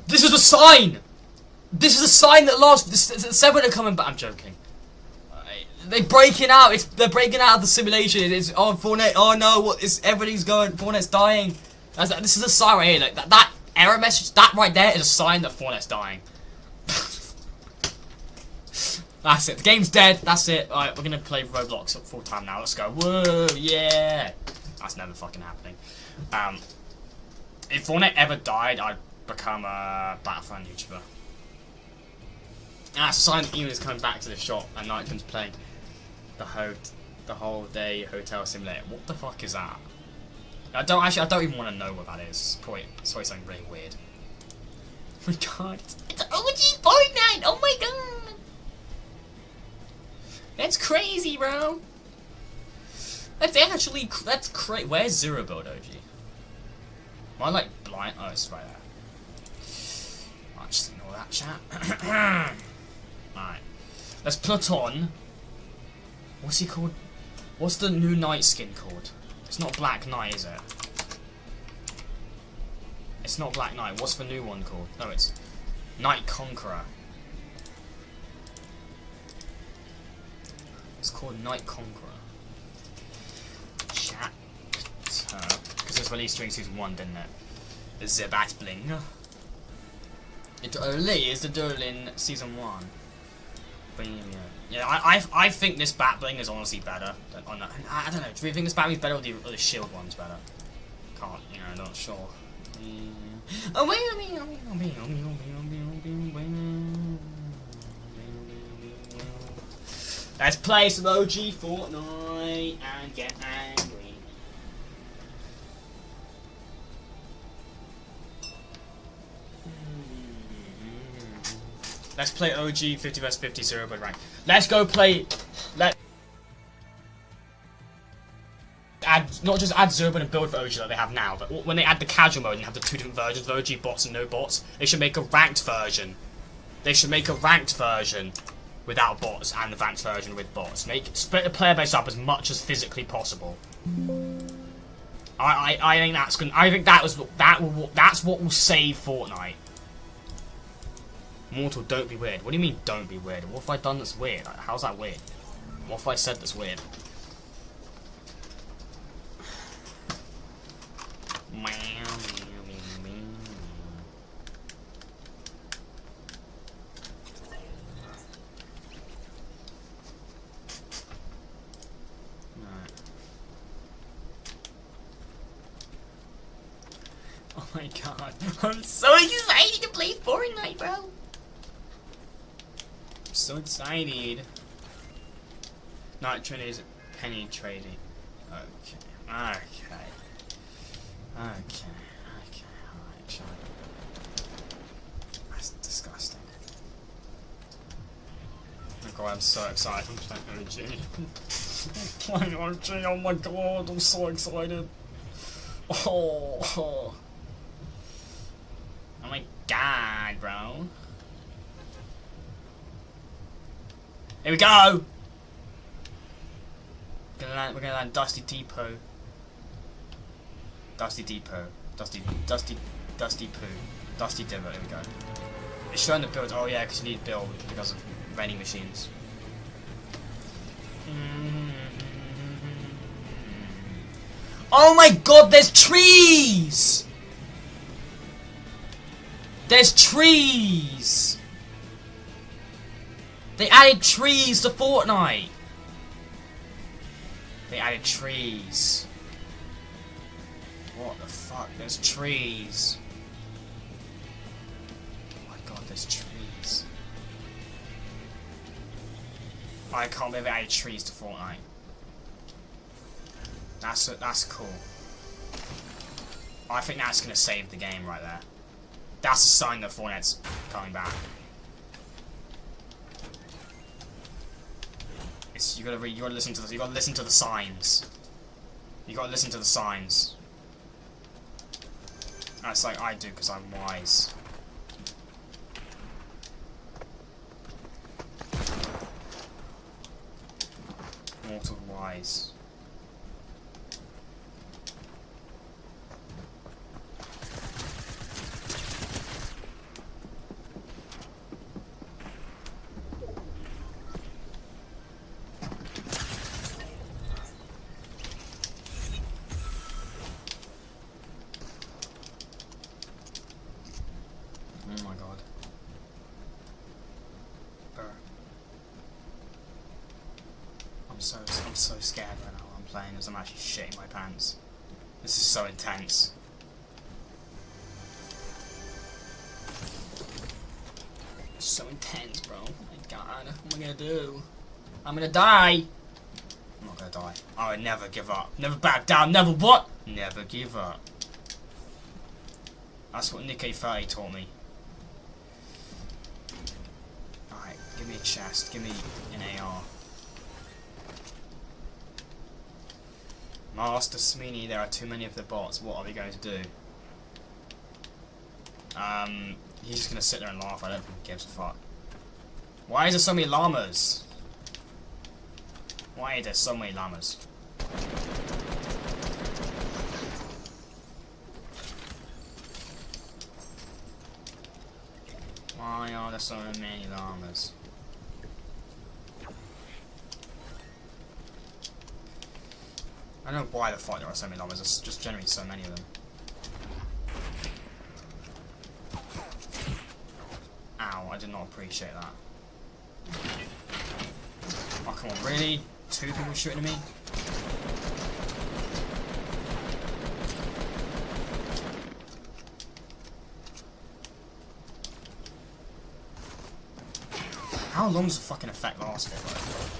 This is a sign! This is a sign that said when they're coming back. I'm joking. They're breaking out. They're breaking out of the simulation. It's Fortnite. Oh no! What is everything's going? Fortnite's dying. This is a sign right here. Like that error message. That right there is a sign that Fortnite's dying. That's it. The game's dead. That's it. Alright, we're gonna play Roblox full time now. Let's go. Whoa! Yeah. That's never fucking happening. If Fortnite ever died, I'd become a Battlefront YouTuber. It's a sign that Ian is coming back to the shop and Nightman's playing the whole day hotel simulator. What the fuck is that? I don't even want to know what that is. It's probably something really weird. Oh my god, it's OG Fortnite! Oh my god! That's crazy, bro! That's crazy. Where's Zero Build OG? Am I like blind? Oh, it's right there. I'll just ignore that chat. Alright. Let's put on. What's he called? What's the new Knight skin called? It's not Black Knight, is it? It's not Black Knight. What's the new one called? No, it's Night Conqueror. It's called Night Conqueror. Chat. Because it was released during Season 1, didn't it? The Batbling. It only is the dueling Season 1. But yeah, I think this Batbling is honestly better. I don't know. Do you think this Batbling is better or the Shield one's better? Can't, not sure. Let's play some OG Fortnite and get angry. Let's play OG 50 vs 50 0 but rank. Let's go play. Not just add Zero and build for OG like they have now, but when they add the casual mode and have the 2 different versions of OG bots and no bots, they should make a ranked version. They should make a ranked version without bots and the ranked version with bots. Split the player base up as much as physically possible. I think that's gonna. I think that's what will save Fortnite. Mortal, don't be weird. What do you mean, don't be weird? What have I done that's weird? Like, how's that weird? What have I said that's weird? Oh my god, I'm so excited to play Fortnite, bro! I'm so excited. Not trading is penny trading. Okay, alright, alright, sure. That's disgusting. Oh my god, I'm so excited. I'm playing OG. I'm playing OG, oh my god, I'm so excited. Oh my god, bro. Here we go! We're gonna land Dusty Depot. Dusty Depot. Dusty Poo. Dusty Depot, here we go. It's showing the build. Oh yeah, because you need build because of vending machines. Oh my god, there's trees! There's trees! They added trees to Fortnite! They added trees. What the fuck? There's trees. Oh my god, there's trees. I can't believe they added trees to Fortnite. That's cool. I think that's gonna save the game right there. That's a sign that Fortnite's coming back. You gotta listen to this. You gotta listen to the signs. You gotta listen to the signs. That's like I do because I'm wise. Mortal wise. Oh my god. I'm so scared right now while I'm playing as I'm actually shitting my pants. This is so intense. It's so intense, bro. Oh my god. What am I gonna do? I'm gonna die! I'm not gonna die. I would never give up. Never back down. Never what? Never give up. That's what Nick A30 taught me. Alright, give me a chest. Give me an AR. Master Smeeney, there are too many of the bots. What are we going to do? He's just gonna sit there and laugh. I don't think he gives a fuck. Why is there so many llamas? Why are there so many llamas? Why are there so many llamas? I don't know why the fuck there are so many llamas, there's just generally so many of them. Ow, I did not appreciate that. Oh, come on, really? 2 people shooting at me? How long does the fucking effect last for, though?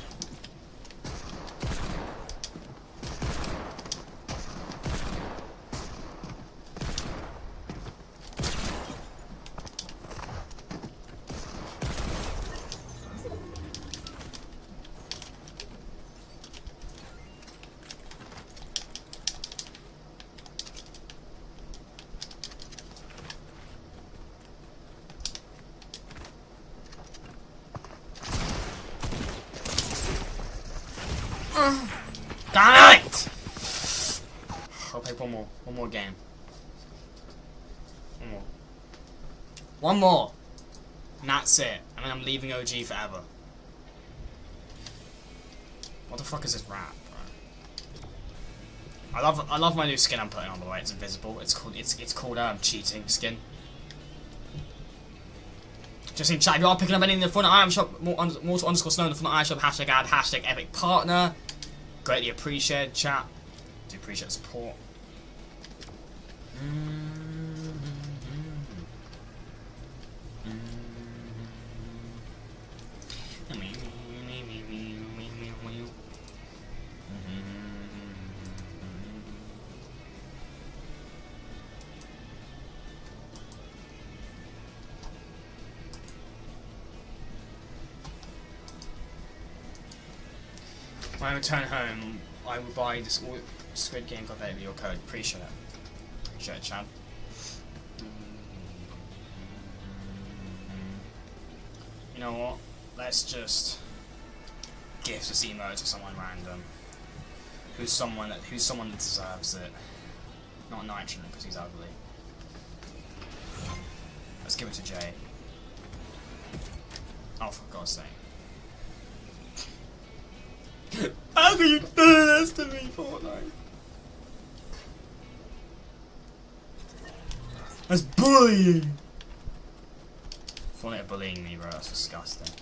Damn it! I'll play one more game. One more. And that's it. And then I'm leaving OG forever. What the fuck is this rap, bro? I love my new skin I'm putting on, by the way. It's invisible. It's called cheating skin. Just in chat, if you are picking up anything in the Fortnite item shop, Mortal_Snow in the Fortnite item shop, hashtag ad, hashtag epic partner. Greatly appreciated, chat. Do appreciate the support. When I return home, I will buy this Squid Game code with your code. Appreciate it. Appreciate it, Chad. You know what? Let's just gift this emote to someone random. Who's someone that deserves it. Not Nitrogen because he's ugly. Let's give it to Jay. Oh, for God's sake. How can you do this to me, Fortnite? That's bullying! Fortnite bullying me, bro. That's disgusting.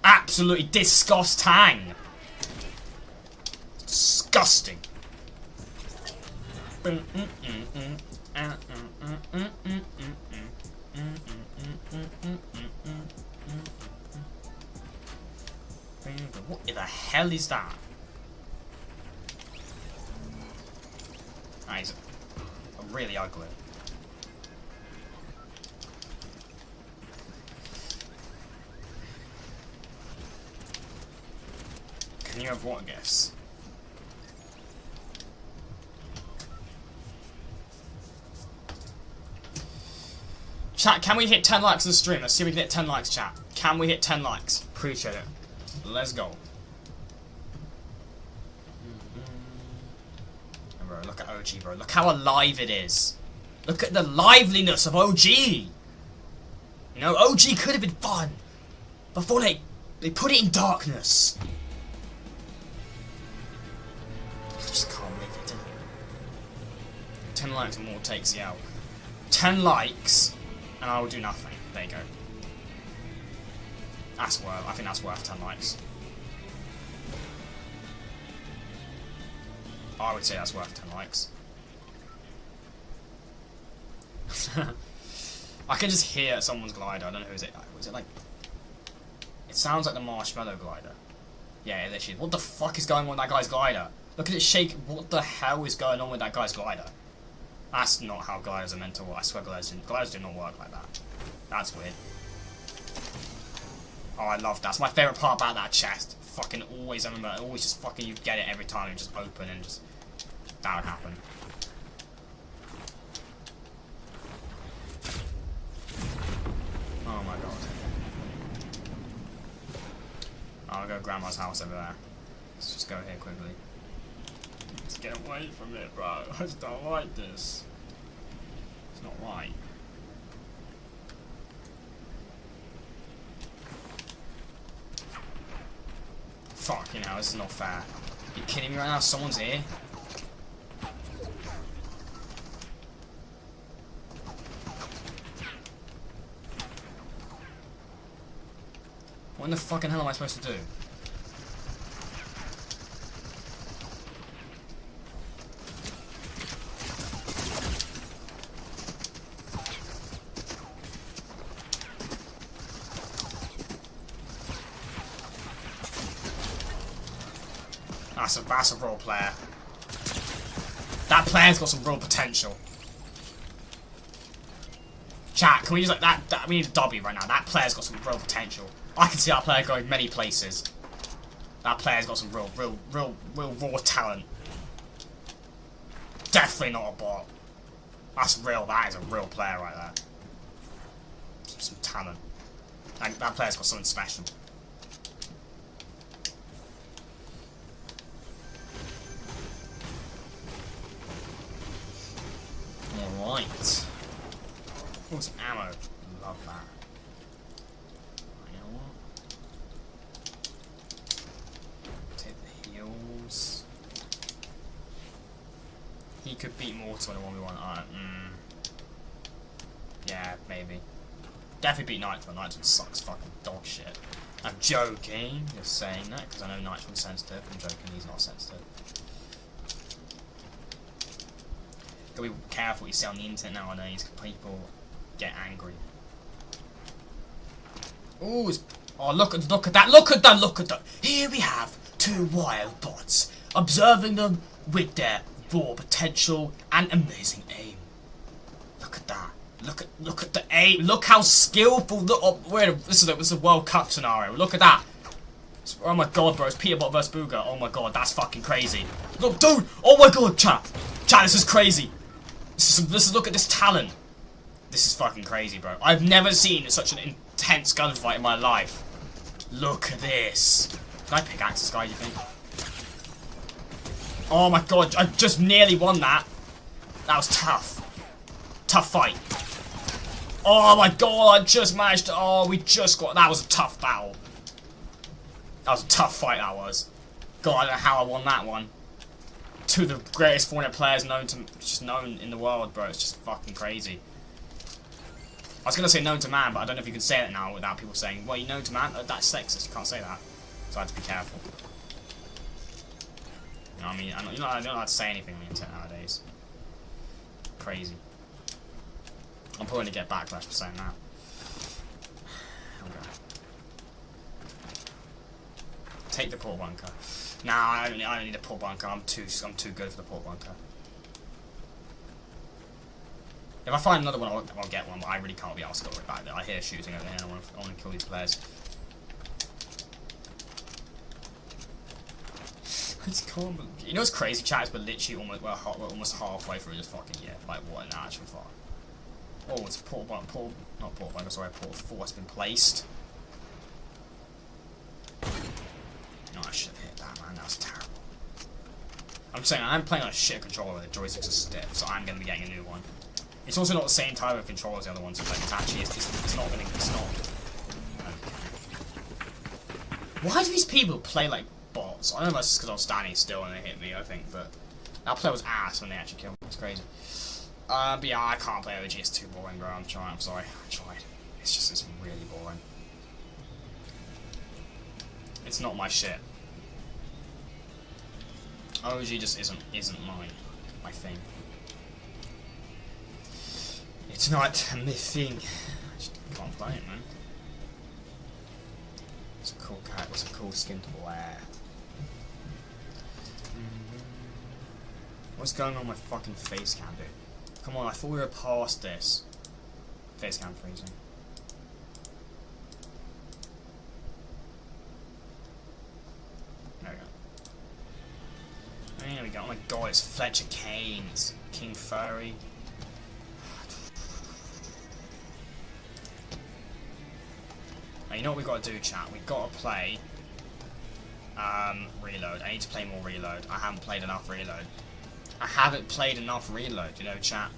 Absolutely disgusting! Disgusting. What the hell is that? That is really ugly. Can you have what gifts? Chat, can we hit 10 likes on the stream? Let's see if we can hit 10 likes, chat. Can we hit 10 likes? Appreciate it. Let's go. Bro, look at OG, bro. Look how alive it is. Look at the liveliness of OG. You know, OG could have been fun. Before they put it in darkness. I just can't make it. 10 likes and more takes you out. 10 likes and I will do nothing. There you go. That's worth. I think that's worth 10 likes. I would say that's worth 10 likes. I can just hear someone's glider. I don't know who is it. Was it like? It sounds like the marshmallow glider. Yeah, it literally. What the fuck is going on with that guy's glider? Look at it shake. What the hell is going on with that guy's glider? That's not how gliders are meant to work. I swear gliders do not work like that. That's weird. Oh, I love that. That's my favourite part about that chest. Fucking always, I remember, always just fucking, you get it every time and just open and just, that would happen. Oh my god. I'll go to Grandma's house over there. Let's just go here quickly. Let's get away from it, bro. I just don't like this. It's not right. Fuck, you know, this is not fair. Are you kidding me right now? Someone's here? What in the fucking hell am I supposed to do? That's a real player. That player's got some real potential. Chat, can we just like that we need a W right now. That player's got some real potential. I can see that player going many places. That player's got some real raw talent. Definitely not a bot. That's real. That is a real player right there. Some talent. That player's got something special. Alright. Oh, some ammo. Love that. You know what? Take the heals. He could beat Mortal in a 1v1. Alright, yeah, maybe. Definitely beat Nitro. Nitro sucks fucking dog shit. I'm joking, just saying that, because I know Nitro's sensitive. I'm joking, he's not sensitive. Gotta be careful what you say on the internet nowadays, because people get angry. Ooh, oh look at that! Here we have two wild bots, observing them with their raw potential and amazing aim. Look at that! Look at the aim! Look how skillful! Look, oh, wait, this is a World Cup scenario. Look at that! Oh my god, bro! It's Peterbot vs Booger. Oh my god, that's fucking crazy. Look, dude! Oh my god, chat, this is crazy. This is look at this talent. This is fucking crazy, bro. I've never seen such an intense gunfight in my life. Look at this. Can I pickaxe this guy, do you think? Oh my god, I just nearly won that. That was tough. Tough fight. Oh my god, I just managed to... Oh, we just got... That was a tough battle. That was a tough fight, that was. God, I don't know how I won that one. two of the greatest Fortnite players known in the world, bro. It's just fucking crazy. I was gonna say known to man, but I don't know if you can say that now without people saying, well, you known to man? That's sexist, you can't say that. So I have to be careful. You know what I mean? You're not allowed to say anything on the internet nowadays. Crazy. I'm probably gonna get backlash for saying that. Okay. Take the port bunker. Nah, I don't need a port bunker. I'm too good for the port bunker. If I find another one, I'll get one, but I really can't be asked to go back there. I hear shooting over here, and I want to kill these players. It's calm. You know what's crazy, chat? Is we're literally almost halfway through this fucking year. Like, what an actual fuck. Oh, it's port 4 has been placed. No, I should have hit that, man. That was terrible. I'm saying I'm playing on a shit controller where the joysticks are stiff, so I'm going to be getting a new one. It's also not the same type of controller as the other ones. Like, it's actually, it's not going to, it's not. Why do these people play like bots? I don't know if that's just because I was standing still and they hit me, I think, but that player was ass when they actually killed me. It's crazy. But yeah, I can't play OG. It's too boring, bro. I'm sorry. I tried. It's really boring. It's not my shit. OG just isn't my thing. It's not my thing. I just can't play it, man. It's a cool cat. It's a cool skin to wear. What's going on with my fucking face cam, dude? Come on, I thought we were past this. Face cam freezing. There we go. There we go. Oh my god, it's Fletcher Kane. It's King Furry. Now, you know what we got to do, chat? We got to play Reload. I need to play more Reload. I haven't played enough Reload. You know, chat.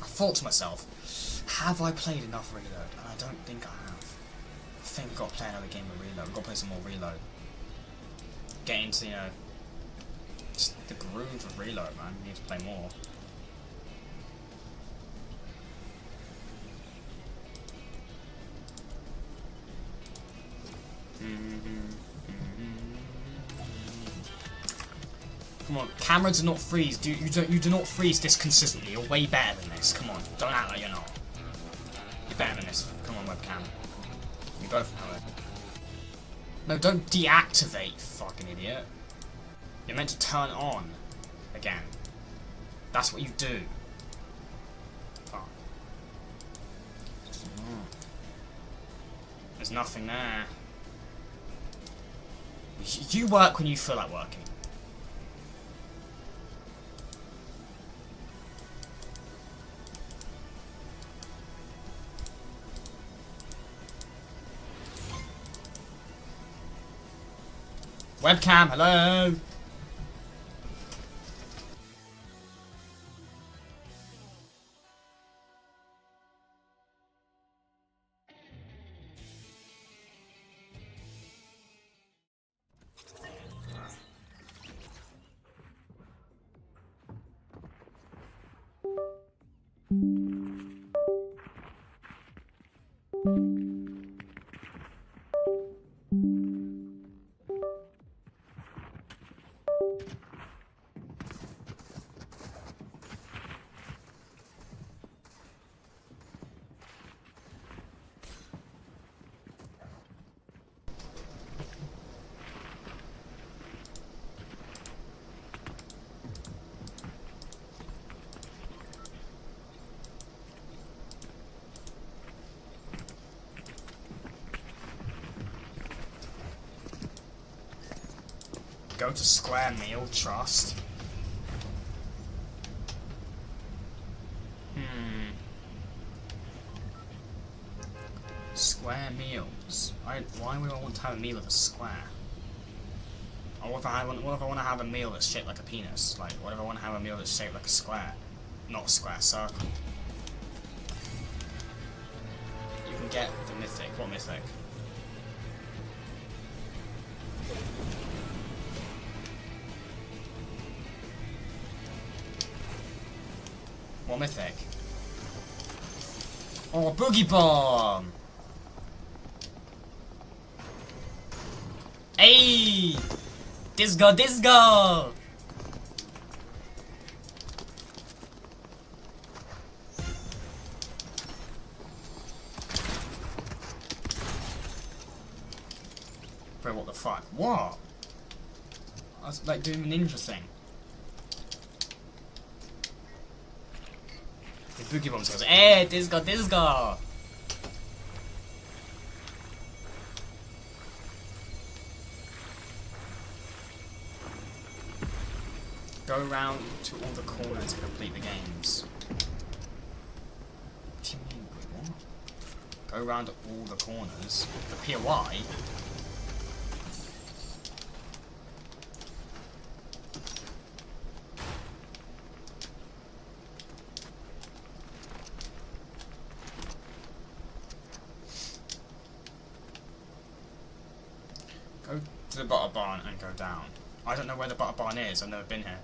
I thought to myself, have I played enough Reload? And I don't think I have. I think we've got to play another game of Reload. We've got to play some more Reload. Get into, you know, just the groove of Reload, man. We need to play more. Come on, camera does not freeze. You do not freeze this consistently. You're way better than this. Come on, don't act like you're not. You're better than this. Come on, webcam. You both know it. No, don't deactivate, you fucking idiot. You're meant to turn on again. That's what you do. Fuck. There's nothing there. You work when you feel like working. Webcam, hello! Go to Square Meal Trust. Square meals. Why would I want to have a meal at a square? Or what if I want to have a meal that's shaped like a penis? Like, what if I want to have a meal that's shaped like a square? Not a square, circle. You can get the mythic. What mythic? What mythic? Oh, Boogie Bomb! Hey! Disco, disco! Bro, what the fuck? What? I was like doing the ninja thing. The Boogie Bomb goes, hey, disco, disco! Go around to all the corners and complete the games. What do you mean, what? Go around to all the corners. The POI? Go to the butter barn and go down. I don't know where the butter barn is, I've never been here.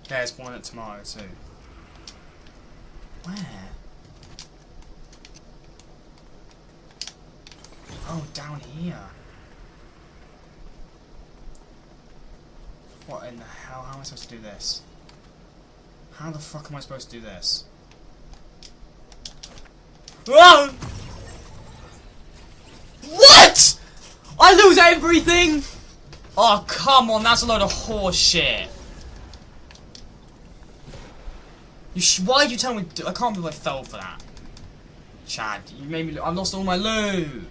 Yeah, it's one at tomorrow too. Where? Oh, down here. What in the hell? How am I supposed to do this? How the fuck am I supposed to do this? Whoa! What? I lose everything? Oh, come on, that's a load of horse shit. Why'd you tell me? I can't believe I fell for that. Chad, you made me. I lost all my loot.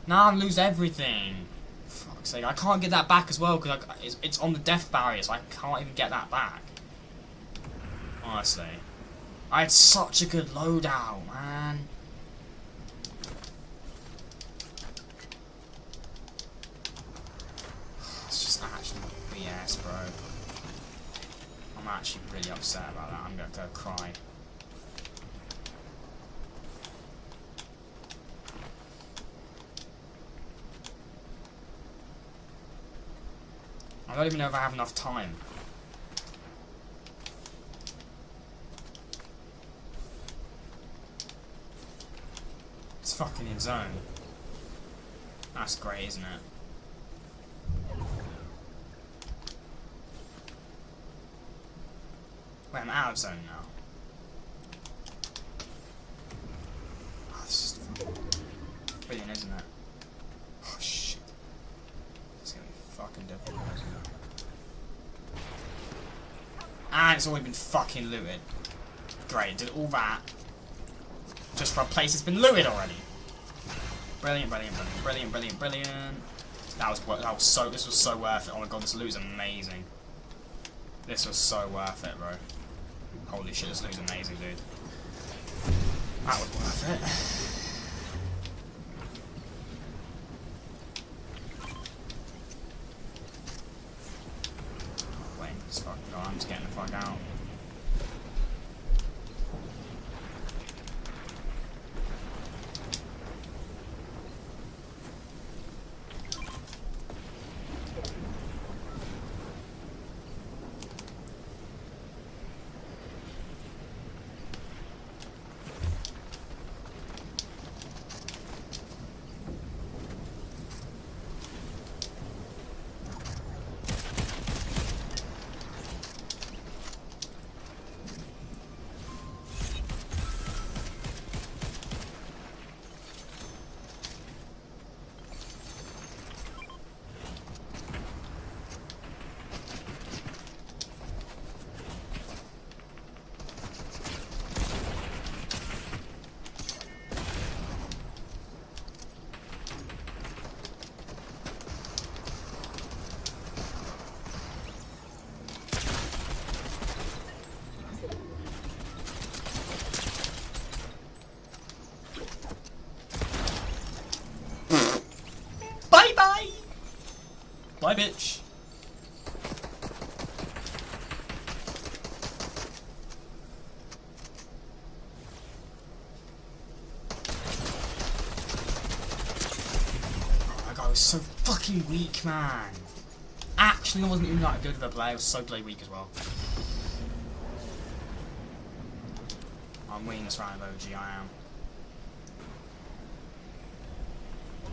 Now I lose everything. Fuck's sake, I can't get that back as well because it's on the death barrier, so I can't even get that back. Honestly, I had such a good loadout, man. It's just actually BS, bro. I'm actually really upset about that. I'm gonna go cry. I don't even know if I have enough time. It's fucking in zone. That's great, isn't it? Wait, I'm out of zone now. Oh, this is brilliant, isn't it? Oh shit. It's gonna be fucking difficult, isn't it? And it's already been fucking looted. Great, did all that just for a place that's been looted already. Brilliant, brilliant, brilliant, brilliant, brilliant, brilliant. This was so worth it. Oh my god, this loot is amazing. This was so worth it, bro. Holy shit, this looks amazing, dude. That was worth it. Wait, this fucking guy, I'm just getting the fuck out. Bye, bitch. Oh, that guy was so fucking weak, man. Actually, I wasn't even that good of a player. I was so bloody weak as well. I'm winning this round of OG, I am.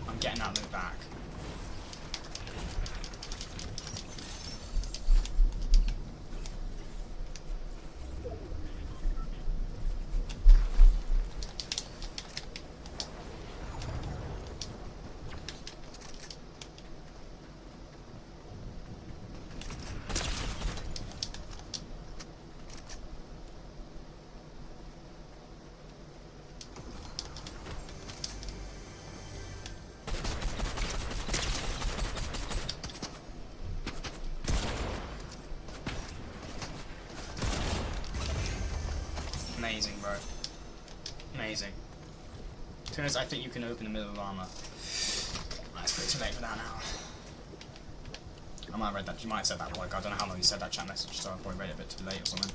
I'm getting that loot back. Amazing, bro. Amazing. To be honest, I think you can open the middle of armor. It's pretty too late for that now. I might have read that. You might have said that, like, I don't know how long you said that chat message, so I probably read it a bit too late or something.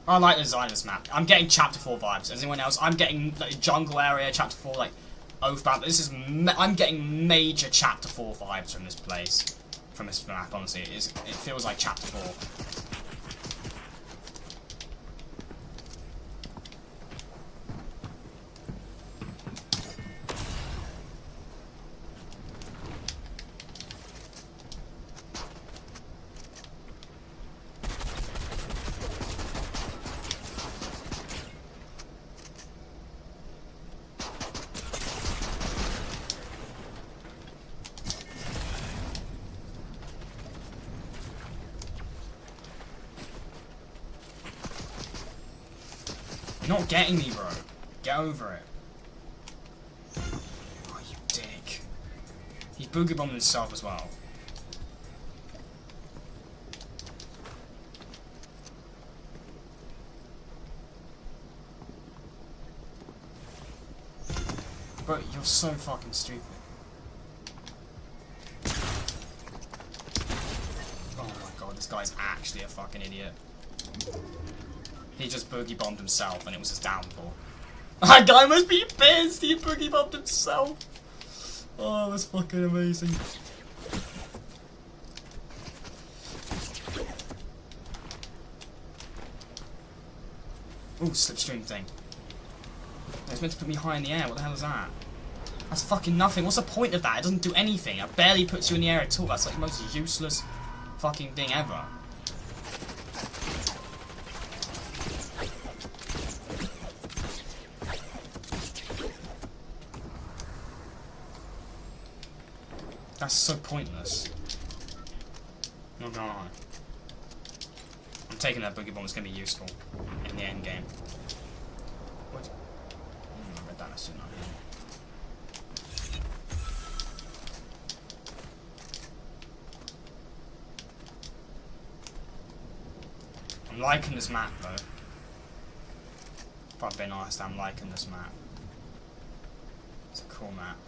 I like the design of this map. I'm getting chapter 4 vibes. As anyone else, I'm getting like jungle area, chapter 4, like Oathbound. This is I'm getting major chapter 4 vibes from this place, from this map. Honestly, it feels like chapter 4. You're not getting me, bro. Get over it. Oh, you dick. He's boogie bombed himself as well. Bro, you're so fucking stupid. Oh my god, this guy's actually a fucking idiot. He just boogie bombed himself and it was his downfall. That guy must be pissed! He boogie bombed himself! Oh, that's fucking amazing. Ooh, slipstream thing. It's meant to put me high in the air, what the hell is that? That's fucking nothing. What's the point of that? It doesn't do anything. It barely puts you in the air at all. That's like the most useless fucking thing ever. That's so pointless. Oh god. I'm taking that boogie bomb, it's gonna be useful in the end game. What? I read that, I should not hear. I'm liking this map though. If I've been honest, I'm liking this map. It's a cool map.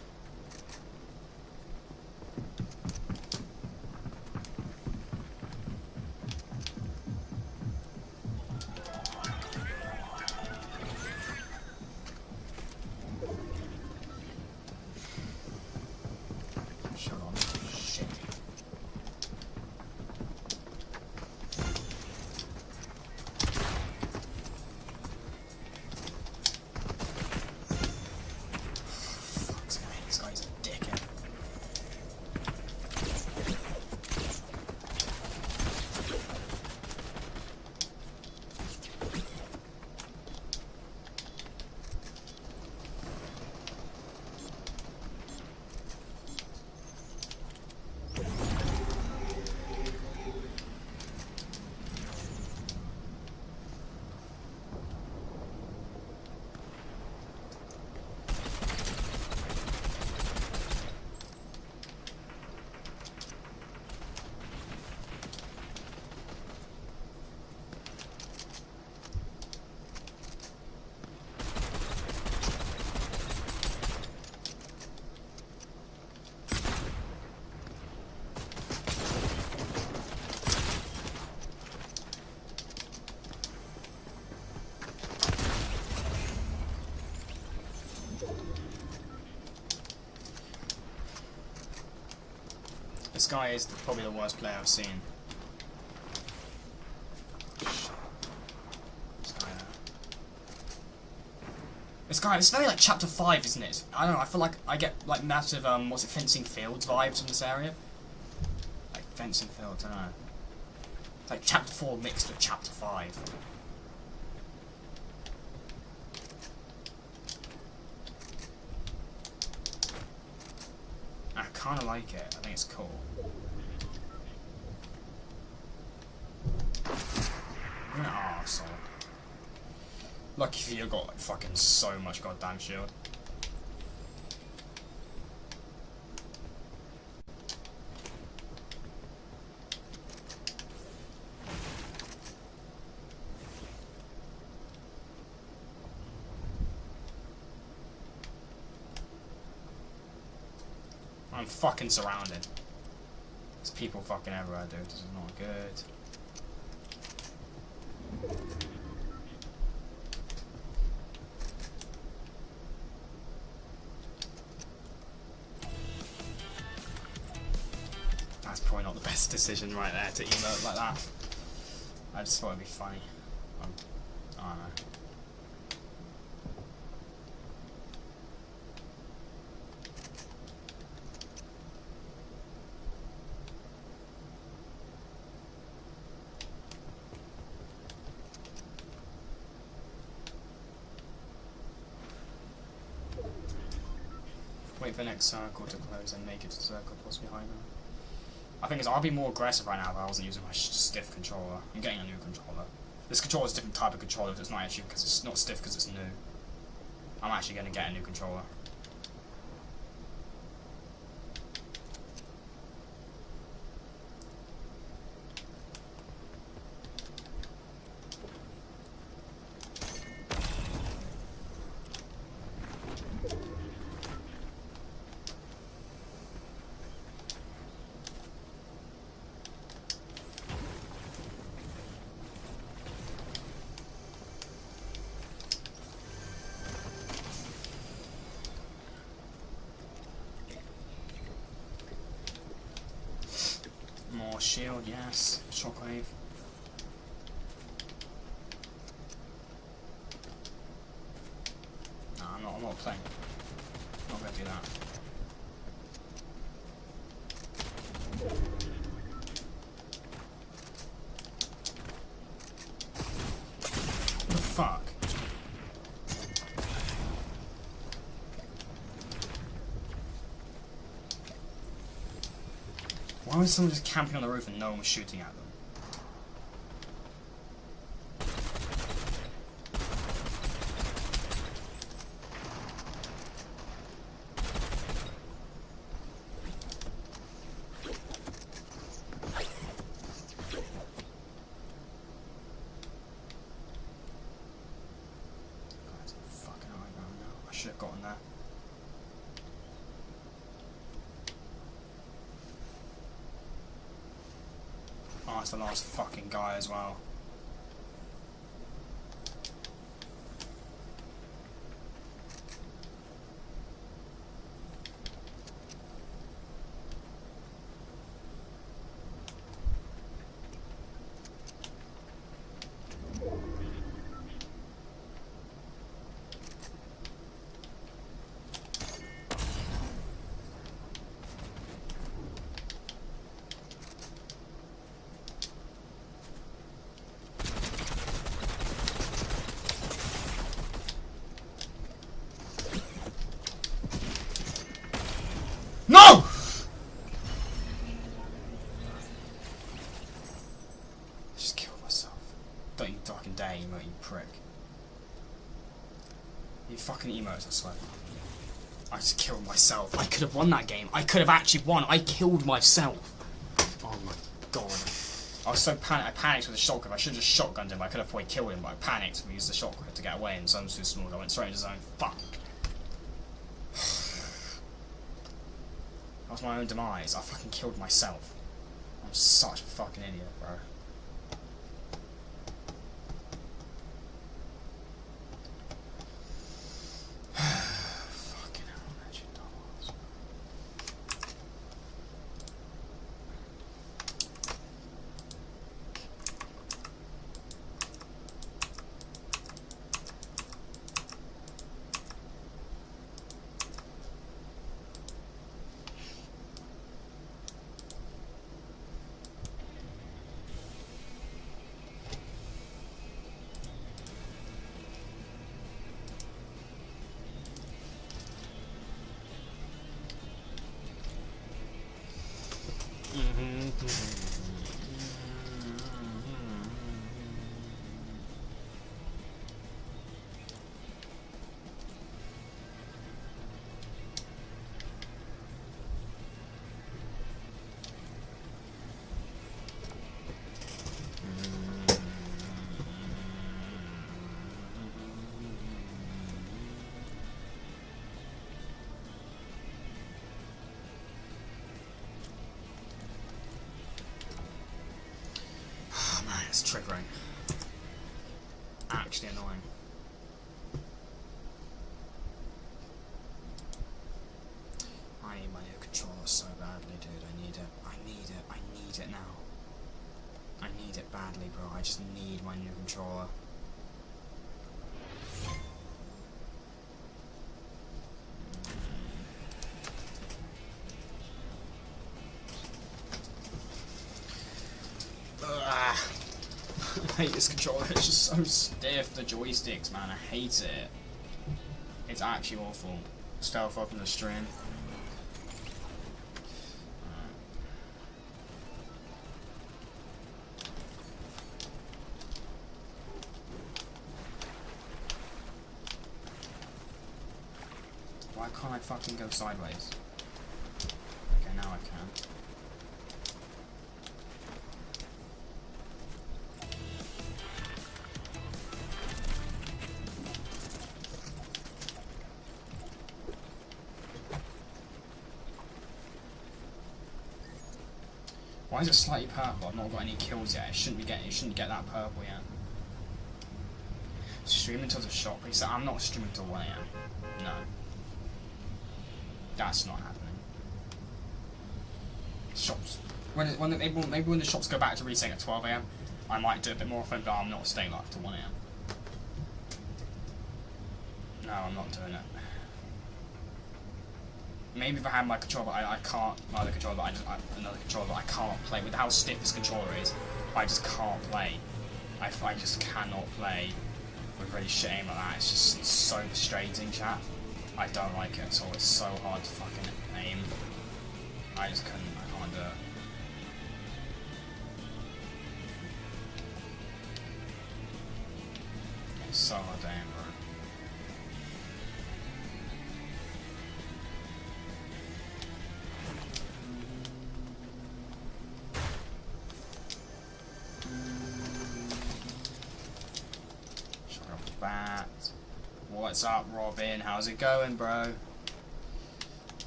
This guy is probably the worst player I've seen. This is very like chapter 5, isn't it? I don't know, I feel like I get like massive, what's it, Fencing Fields vibes from this area. Like Fencing Fields, I don't know. It's like chapter 4 mixed with chapter 5. I kinda like it, I think it's cool. You're an arsehole. Lucky for you, got like fucking so much goddamn shield. I'm fucking surrounded. There's people fucking everywhere, dude. This is not good. That's probably not the best decision right there to emote like that. I just thought it'd be funny. I don't know. Wait for the next circle to close and make it to the circle plus behind them. I think I'll be more aggressive right now if I wasn't using my stiff controller. I'm getting a new controller. This controller is a different type of controller, but it's not actually because it's not stiff because it's new. I'm actually going to get a new controller. More shield, yes. Shockwave. No, I'm not playing. I'm not gonna do that. What the fuck? Why was someone just camping on the roof and no one was shooting at them? Guys, fucking hell, I don't know. I should have gotten there. Oh, it's the last fucking guy as well. No! Just killed myself. Don't you fucking dare emote, you prick. You fucking emotes, I swear. I just killed myself. I could have won that game. I could have actually won. I killed myself. Oh my god. I was so panicked. I panicked with the shotgun. I should have just shotgunned him. I could have probably killed him, but I panicked and used the shotgun to get away, and zone's too small. I went straight into zone. Fuck. That was my own demise. I fucking killed myself. I'm such a fucking idiot, bro. Fucking hell, wretched dumbass. It's triggering. Actually annoying. I need my new controller so badly, dude. I need it. I need it. I need it now. I need it badly, bro. I just need my new controller. Ugh. I hate this controller. It's just so stiff. The joysticks, man. I hate it. It's actually awful. Stealth up in the stream. Why can't I fucking go sideways? Okay, now I can. Why is it slightly purple? I've not got any kills yet. It shouldn't get that purple yet. Stream until the shop reset. I'm not streaming till 1 AM. No. That's not happening. Shops. Maybe when the shops go back to resetting at 12 AM, I might do a bit more often, but I'm not staying live till 1 AM. No, I'm not doing it. Maybe if I had my controller, I can't. My other controller, another controller, I can't play. With how stiff this controller is, I just can't play. I just cannot play with really shit aim like that. It's just so frustrating, chat. I don't like it at all. It's so hard to fucking aim. I just couldn't. I can't do it. It's so hard to aim, bro. That. What's up, Robin? How's it going, bro? I'm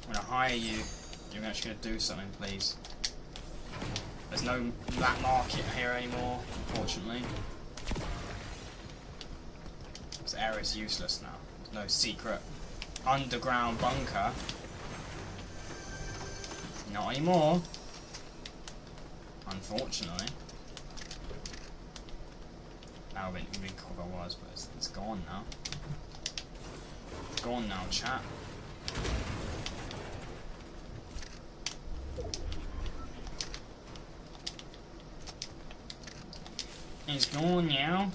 gonna hire you. You're actually gonna do something, please. There's no black market here anymore, unfortunately. This area is useless now. There's no secret underground bunker. Not anymore. Unfortunately. That would be cool if I was, but it's gone now. It's gone now, chat. It's gone now.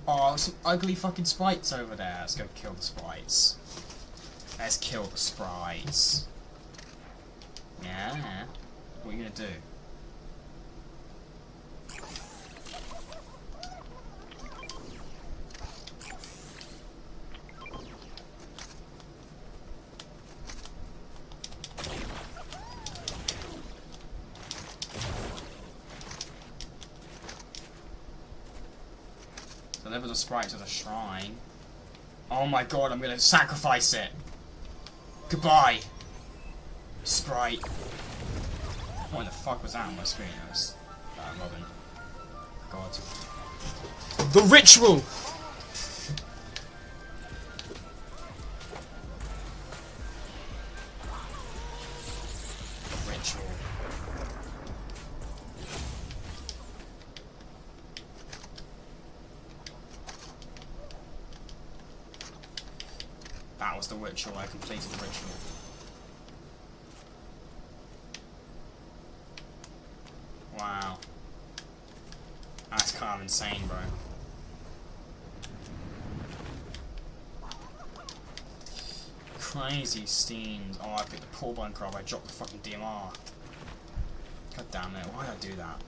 Oh, some ugly fucking sprites over there. Let's go kill the sprites. Let's kill the sprites. Yeah. What are you gonna do? Deliver the sprite to the shrine. Oh my god, I'm gonna sacrifice it. Goodbye, sprite. What the fuck was that on my screen? It was Robin. God. The ritual. Ritual. That was the ritual. I completed the ritual. Wow. That's kind of insane, bro. Crazy steams. Oh, I picked the poor bunker up. I dropped the fucking DMR. God damn it. Why did I do that?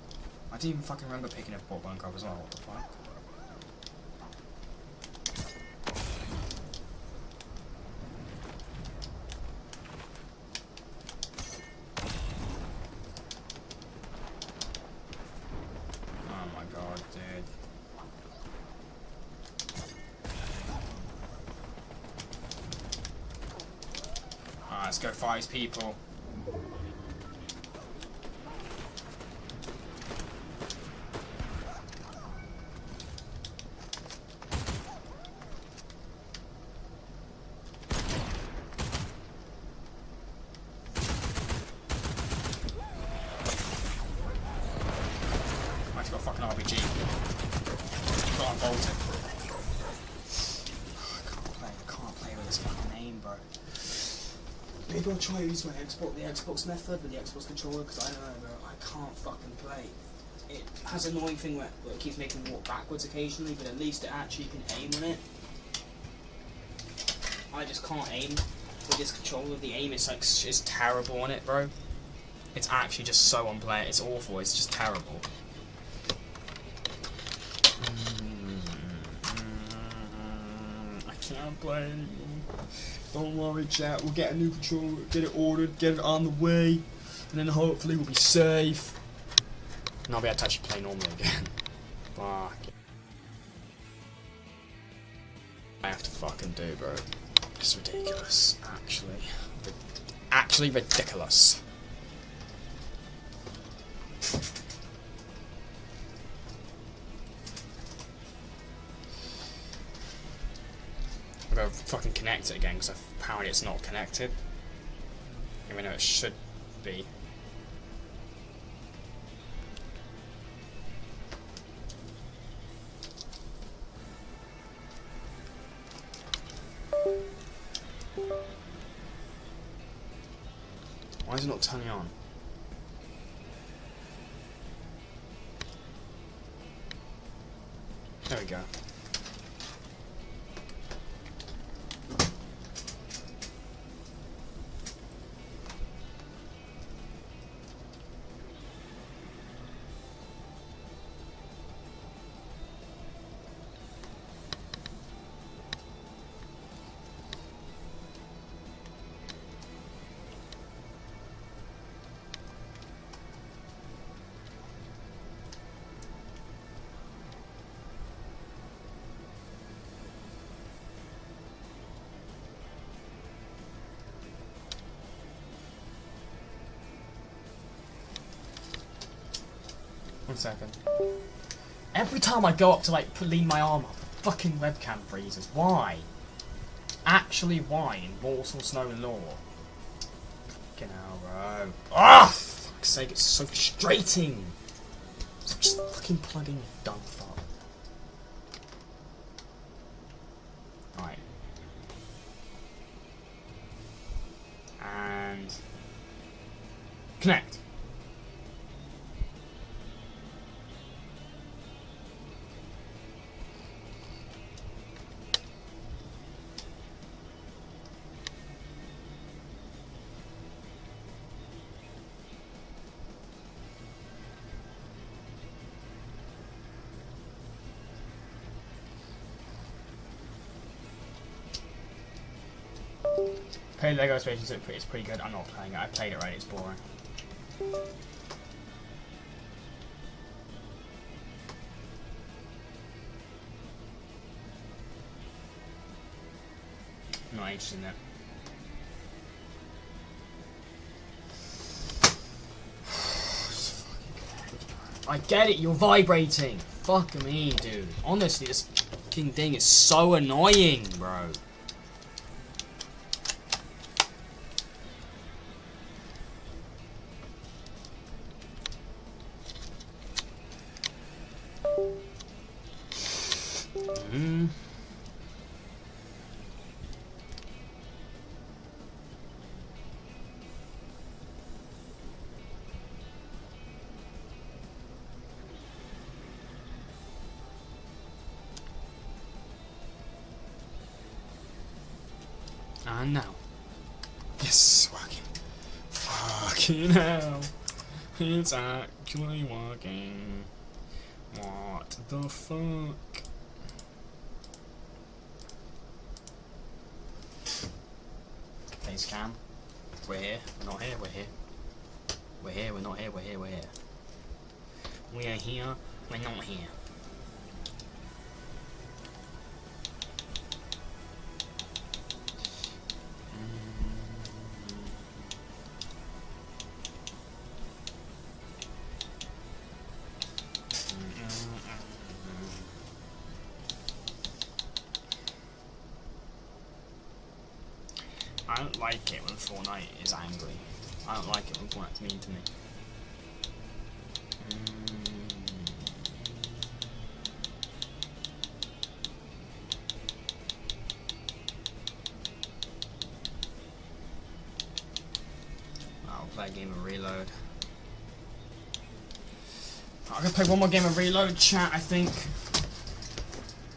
I didn't even fucking remember picking up the poor bunker up as well. What the fuck? Let's go fight his people. RPG. Can't bolt it. I can't play with this fucking aim, bro. Maybe I'll try use the Xbox method with the Xbox controller, because I don't know, bro. I can't fucking play. It has an annoying thing where it keeps making me walk backwards occasionally, but at least it actually can aim on it. I just can't aim with this controller. The aim is like it's terrible on it, bro. It's actually just so unplayable. It's awful. It's just terrible. I can't play anymore. Don't worry, chat. We'll get a new controller, get it ordered, get it on the way, and then hopefully we'll be safe. And I'll be able to actually play normally again. Fuck. I have to fucking do, bro. It's ridiculous, actually. Actually ridiculous. I'm gonna fucking connect it again, because apparently it's not connected. Even though it should be. Why is it not turning on? There we go. One second. Every time I go up to like lean my arm up, the fucking webcam freezes. Why? Actually, why in Warsaw Snow and Law? Fucking hell, bro. Ah, for fuck's sake, it's so frustrating. So just fucking plug in, you dumb fuck. Right. And connect. Playing Lego Space it's pretty good. I'm not playing it. I played it right. It's boring. I'm not interested in it. I get it. You're vibrating. Fuck me, dude. Honestly, this fucking thing is so annoying, bro. And now. Yes, it's working. Fucking hell. It's actually working. What the fuck? Face cam. We're here. We're not here. We're here. We're here. We're not here. We're here. We're here. We are here. We're not here. I don't like it when Fortnite is angry. I don't like it when Fortnite's mean to me. I'm gonna play one more game of Reload, chat, I think.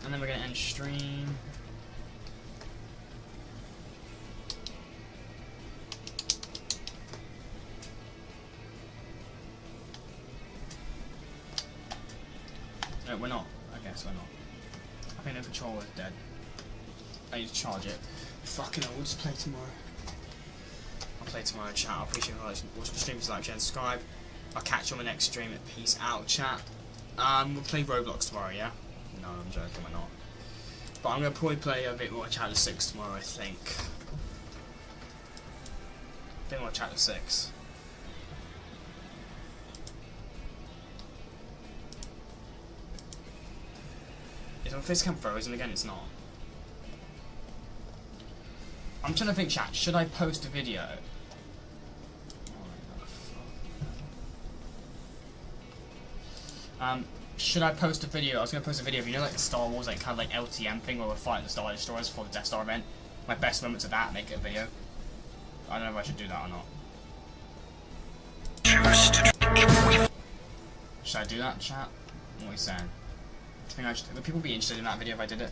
And then we're gonna end stream. No, we're not. I guess we're not. I think the controller's dead. I need to charge it. Fucking hell, we'll just play tomorrow. I'll play tomorrow, chat. I appreciate you watching the stream. Like, share, and subscribe. I'll catch you on the next stream. Peace out, chat. We'll play Roblox tomorrow, yeah? No, I'm joking, we're not. But I'm gonna probably play a bit more Chapter 6 tomorrow, I think. A bit more Chapter 6. Is my face cam frozen again? It's not. I'm trying to think, chat. Should I post a video? Should I post a video? I was gonna post a video of, you know, like the Star Wars, like kind of like LTM thing where we're fighting the Star Destroyers for the Death Star event. My best moments of that, make it a video. I don't know if I should do that or not. Should I do that, chat? What are you saying? I think I should. Would people be interested in that video if I did it?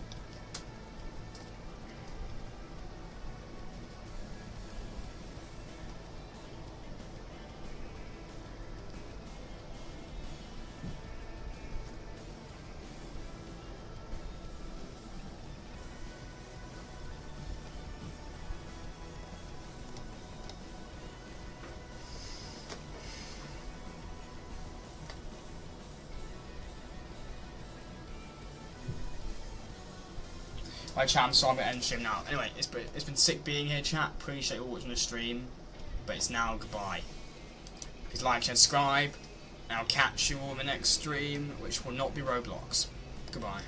Right, chat, I'm sorry I'm going to end the stream now. Anyway, it's been sick being here, chat. Appreciate you all watching the stream. But it's now goodbye. Please like, share, subscribe. And I'll catch you all in the next stream, which will not be Roblox. Goodbye.